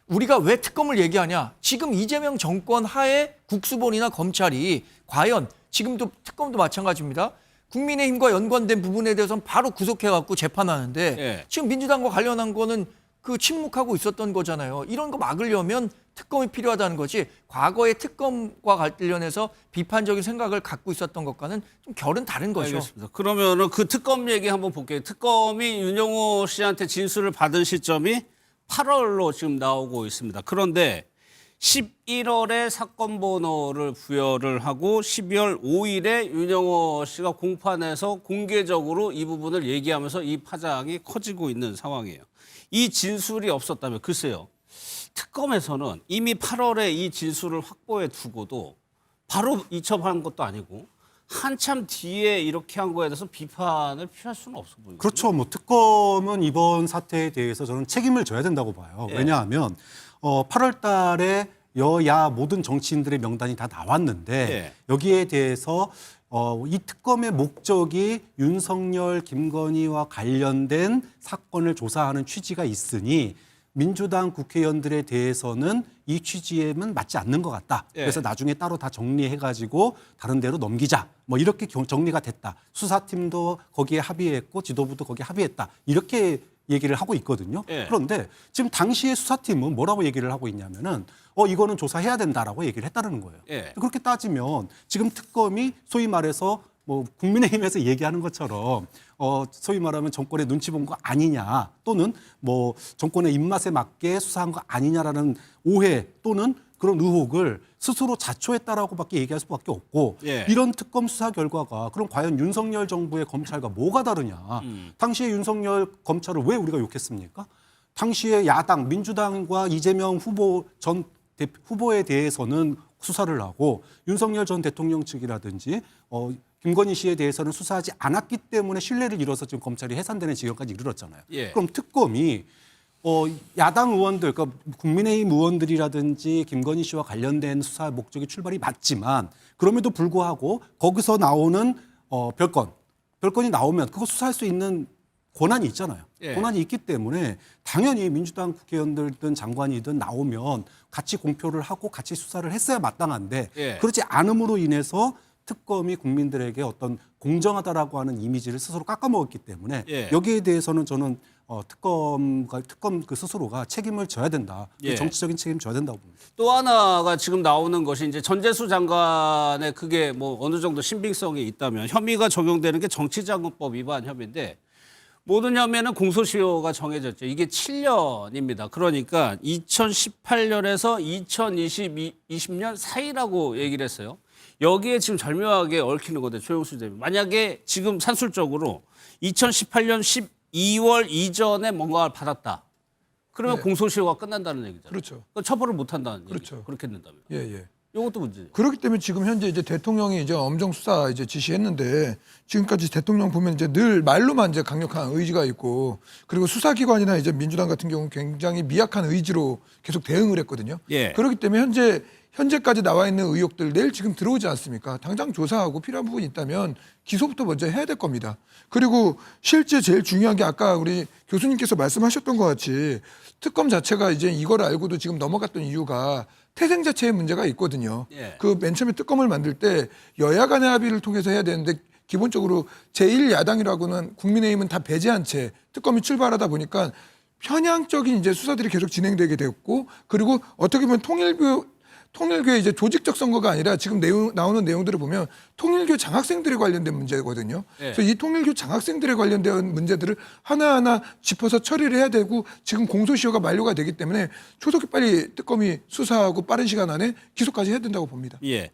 우리가 왜 특검을 얘기하냐? 지금 이재명 정권 하에 국수본이나 검찰이 과연 지금도 특검도 마찬가지입니다. 국민의힘과 연관된 부분에 대해서는 바로 구속해갖고 재판하는데
예.
지금 민주당과 관련한 거는 그 침묵하고 있었던 거잖아요. 이런 거 막으려면 특검이 필요하다는 거지. 과거의 특검과 관련해서 비판적인 생각을 갖고 있었던 것과는 좀 결은 다른 거죠.
알겠습니다. 그러면은 그 특검 얘기 한번 볼게요. 특검이 윤영호 씨한테 진술을 받은 시점이 8월로 지금 나오고 있습니다. 그런데 11월에 사건 번호를 부여를 하고 12월 5일에 윤영호 씨가 공판에서 공개적으로 이 부분을 얘기하면서 이 파장이 커지고 있는 상황이에요. 이 진술이 없었다면 글쎄요. 특검에서는 이미 8월에 이 진술을 확보해 두고도 바로 이첩한 것도 아니고 한참 뒤에 이렇게 한 거에 대해서 비판을 피할 수는 없어 보이거든요.
그렇죠. 뭐 특검은 이번 사태에 대해서 저는 책임을 져야 된다고 봐요.
예.
왜냐하면 8월 달에 여야 모든 정치인들의 명단이 다 나왔는데
예.
여기에 대해서 이 특검의 목적이 윤석열, 김건희와 관련된 사건을 조사하는 취지가 있으니 민주당 국회의원들에 대해서는 이 취지에는 맞지 않는 것 같다.
예.
그래서 나중에 따로 다 정리해가지고 다른 데로 넘기자. 뭐 이렇게 정리가 됐다. 수사팀도 거기에 합의했고 지도부도 거기에 합의했다. 이렇게 얘기를 하고 있거든요.
예.
그런데 지금 당시에 수사팀은 뭐라고 얘기를 하고 있냐면은 이거는 조사해야 된다라고 얘기를 했다는 거예요.
예.
그렇게 따지면 지금 특검이 소위 말해서 뭐 국민의힘에서 얘기하는 것처럼 소위 말하면 정권의 눈치 본 거 아니냐 또는 뭐 정권의 입맛에 맞게 수사한 거 아니냐라는 오해 또는 그런 의혹을 스스로 자초했다라고밖에 얘기할 수밖에 없고
예.
이런 특검 수사 결과가 그럼 과연 윤석열 정부의 검찰과 뭐가 다르냐? 당시에 윤석열 검찰을 왜 우리가 욕했습니까? 당시에 야당 민주당과 이재명 후보에 대해서는 수사를 하고 윤석열 전 대통령 측이라든지 김건희 씨에 대해서는 수사하지 않았기 때문에 신뢰를 잃어서 지금 검찰이 해산되는 지경까지 이르렀잖아요.
예.
그럼 특검이 야당 의원들, 그러니까 국민의힘 의원들이라든지 김건희 씨와 관련된 수사 목적이 출발이 맞지만 그럼에도 불구하고 거기서 나오는 별건이 나오면 그거 수사할 수 있는 권한이 있잖아요.
예.
권한이 있기 때문에 당연히 민주당 국회의원들든 장관이든 나오면 같이 공표를 하고 같이 수사를 했어야 마땅한데
예.
그렇지 않음으로 인해서 특검이 국민들에게 어떤 공정하다라고 하는 이미지를 스스로 깎아먹었기 때문에
예.
여기에 대해서는 저는 특검 그 스스로가 책임을 져야 된다.
예.
정치적인 책임 져야 된다고 봅니다.
또 하나가 지금 나오는 것이 이제 전재수 장관의 그게 뭐 어느 정도 신빙성이 있다면 혐의가 적용되는 게 정치자금법 위반 혐의인데 모든 혐의는 공소시효가 정해졌죠. 이게 7년입니다. 그러니까 2018년에서 2020년 사이라고 얘기를 했어요. 여기에 지금 절묘하게 얽히는 건데 조영수 대변인. 만약에 지금 산술적으로 2018년 12월 이전에 뭔가를 받았다. 그러면
네.
공소시효가 끝난다는 얘기잖아요.
그렇죠.
그러니까 처벌을 못 한다는
그렇죠.
얘기죠. 그렇게 된다면.
예, 예.
이것도 문제죠.
그렇기 때문에 지금 현재 이제 대통령이 이제 엄정 수사 이제 지시했는데 지금까지 대통령 보면 이제 늘 말로만 이제 강력한 의지가 있고 그리고 수사기관이나 이제 민주당 같은 경우는 굉장히 미약한 의지로 계속 대응을 했거든요.
예.
그렇기 때문에 현재까지 나와 있는 의혹들 내일 지금 들어오지 않습니까? 당장 조사하고 필요한 부분이 있다면 기소부터 먼저 해야 될 겁니다. 그리고 실제 제일 중요한 게 아까 우리 교수님께서 말씀하셨던 것 같이 특검 자체가 이제 이걸 알고도 지금 넘어갔던 이유가 태생 자체의 문제가 있거든요.
예.
그 맨 처음에 특검을 만들 때 여야 간의 합의를 통해서 해야 되는데 기본적으로 제1야당이라고는 국민의힘은 다 배제한 채 특검이 출발하다 보니까 편향적인 이제 수사들이 계속 진행되게 됐고 그리고 어떻게 보면 통일교의 이제 조직적 선거가 아니라 지금 나오는 내용들을 보면 통일교 장학생들에 관련된 문제거든요.
네.
그래서 이 통일교 장학생들에 관련된 문제들을 하나하나 짚어서 처리를 해야 되고 지금 공소시효가 만료가 되기 때문에 초속히 빨리 특검이 수사하고 빠른 시간 안에 기소까지 해야 된다고 봅니다.
예.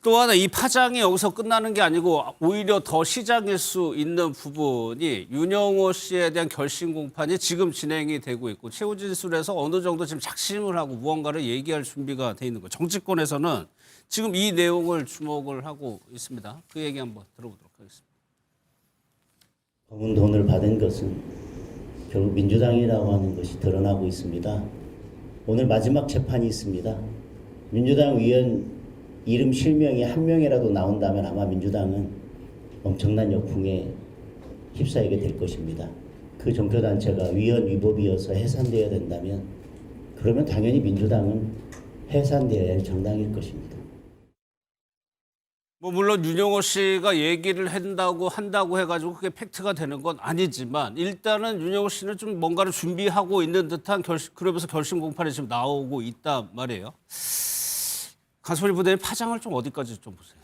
또 하나 이 파장이 여기서 끝나는 게 아니고 오히려 더 시작일 수 있는 부분이 윤영호 씨에 대한 결심 공판이 지금 진행이 되고 있고 최후 진술에서 어느 정도 지금 작심을 하고 무언가를 얘기할 준비가 돼 있는 거예요. 정치권에서는 지금 이 내용을 주목을 하고 있습니다. 그 얘기 한번 들어보도록 하겠습니다.
검은 돈을 받은 것은 결국 민주당이라고 하는 것이 드러나고 있습니다. 오늘 마지막 재판이 있습니다. 민주당 의원 이름 실명이 한 명이라도 나온다면 아마 민주당은 엄청난 역풍에 휩싸이게 될 것입니다. 그 종교단체가 위헌 위법이어서 해산되어야 된다면 그러면 당연히 민주당은 해산되어야 할 정당일 것입니다.
뭐 물론 윤영호 씨가 얘기를 한다고 해가지고 그게 팩트가 되는 건 아니지만 일단은 윤영호 씨는 좀 뭔가를 준비하고 있는 듯한 그러면서 결심 공판이 지금 나오고 있단 말이에요. 강소리 부대의 파장을 좀 어디까지 좀 보세요.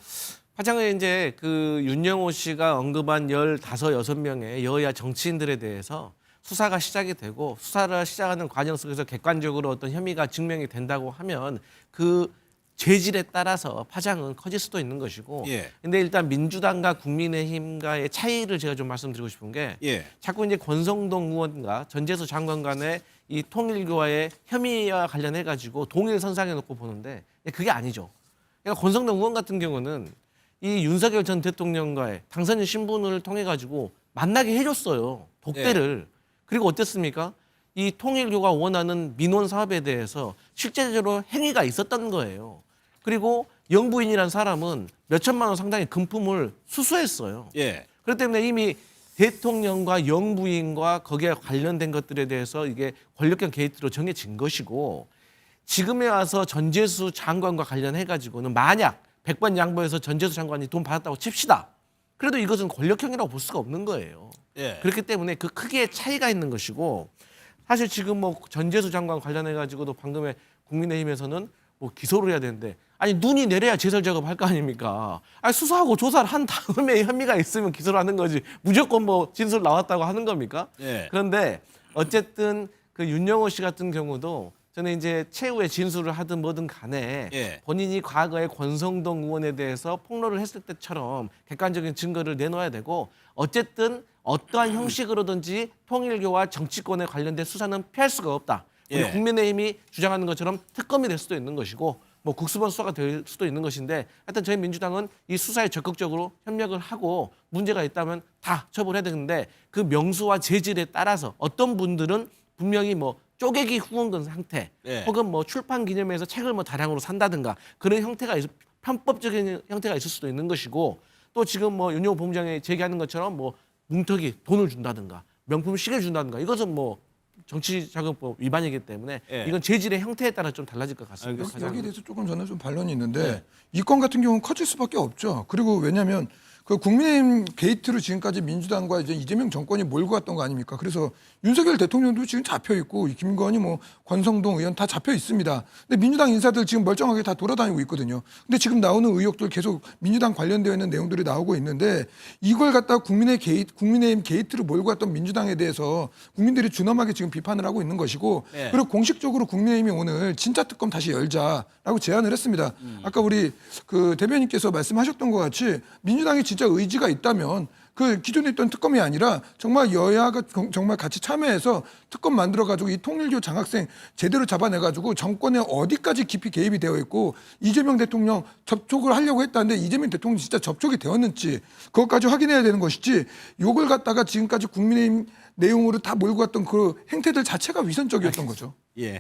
파장은 이제 그 윤영호 씨가 언급한 15, 6명의 여야 정치인들에 대해서 수사가 시작이 되고 수사를 시작하는 과정 속에서 객관적으로 어떤 혐의가 증명이 된다고 하면 그 죄질에 따라서 파장은 커질 수도 있는 것이고 근데 일단 민주당과 국민의힘과의 차이를 제가 좀 말씀드리고 싶은 게 자꾸 이제 권성동 의원과 전재수 장관 간의 이 통일교와의 혐의와 관련해 가지고 동일선상에 놓고 보는데 그게 아니죠. 그러니까 권성동 의원 같은 경우는 이 윤석열 전 대통령과의 당선인 신분을 통해 가지고 만나게 해줬어요. 독대를. 그리고 어땠습니까? 이 통일교가 원하는 민원 사업에 대해서 실제적으로 행위가 있었던 거예요. 그리고 영부인이라는 사람은 몇 천만 원 상당의 금품을 수수했어요. 그렇기 때문에 이미 대통령과 영부인과 거기에 관련된 것들에 대해서 이게 권력형 게이트로 정해진 것이고 지금에 와서 전재수 장관과 관련해가지고는 만약 100번 양보해서 전재수 장관이 돈 받았다고 칩시다. 그래도 이것은 권력형이라고 볼 수가 없는 거예요. 그렇기 때문에 그 크기의 차이가 있는 것이고 사실 지금 뭐 전재수 장관 관련해가지고도 방금의 국민의힘에서는 뭐 기소를 해야 되는데 아니 눈이 내려야 제설 작업할 거 아닙니까? 아니 수사하고 조사를 한 다음에 혐의가 있으면 기소를 하는 거지 무조건 뭐 진술 나왔다고 하는 겁니까? 그런데 어쨌든 그 윤영호 씨 같은 경우도 저는 이제 최후의 진술을 하든 뭐든 간에 본인이 과거에 권성동 의원에 대해서 폭로를 했을 때처럼 객관적인 증거를 내놓아야 되고 어쨌든 어떠한 형식으로든지 통일교와 정치권에 관련된 수사는 피할 수가 없다. 우리 국민의힘이 주장하는 것처럼 특검이 될 수도 있는 것이고 뭐 국수본 수사가 될 수도 있는 것인데 하여튼 저희 민주당은 이 수사에 적극적으로 협력을 하고 문제가 있다면 다 처벌해야 되는데 그 명수와 재질에 따라서 어떤 분들은 분명히 뭐 쪼개기 후원금 상태 혹은 뭐 출판 기념회에서 책을 뭐 다량으로 산다든가 그런 형태가 편법적인 형태가 있을 수도 있는 것이고 또 지금 뭐 윤영호 본부장이 제기하는 것처럼 뭐 뭉터기 돈을 준다든가 명품 시계를 준다든가 이것은 뭐 정치자금법 위반이기 때문에 이건 재질의 형태에 따라 좀 달라질 것 같습니다.
여기에 대해서 조금 저는 좀 반론이 있는데 이 건 같은 경우는 커질 수밖에 없죠. 그리고 왜냐하면 그 국민의힘 게이트로 지금까지 민주당과 이제 이재명 정권이 몰고 갔던 거 아닙니까? 그래서 윤석열 대통령도 지금 잡혀 있고 김건희 뭐 권성동 의원 다 잡혀 있습니다. 근데 민주당 인사들 지금 멀쩡하게 다 돌아다니고 있거든요. 근데 지금 나오는 의혹들 계속 민주당 관련되어 있는 내용들이 나오고 있는데 이걸 갖다가 국민의힘 게이트로 몰고 갔던 민주당에 대해서 국민들이 준엄하게 지금 비판을 하고 있는 것이고 그리고 공식적으로 국민의힘이 오늘 진짜 특검 다시 열자라고 제안을 했습니다. 아까 우리 그 대변인께서 말씀하셨던 것 같이 민주당이 진짜 의지가 있다면 그 기존에 있던 특검이 아니라 정말 여야가 정말 같이 참여해서 특검 만들어가지고 이 통일교 장학생 제대로 잡아내가지고 정권에 어디까지 깊이 개입이 되어 있고 이재명 대통령 접촉을 하려고 했다는데 이재명 대통령 진짜 접촉이 되었는지 그것까지 확인해야 되는 것이지 요걸 갖다가 지금까지 국민의힘 내용으로 다 몰고 갔던 그 행태들 자체가 위선적이었던 거죠.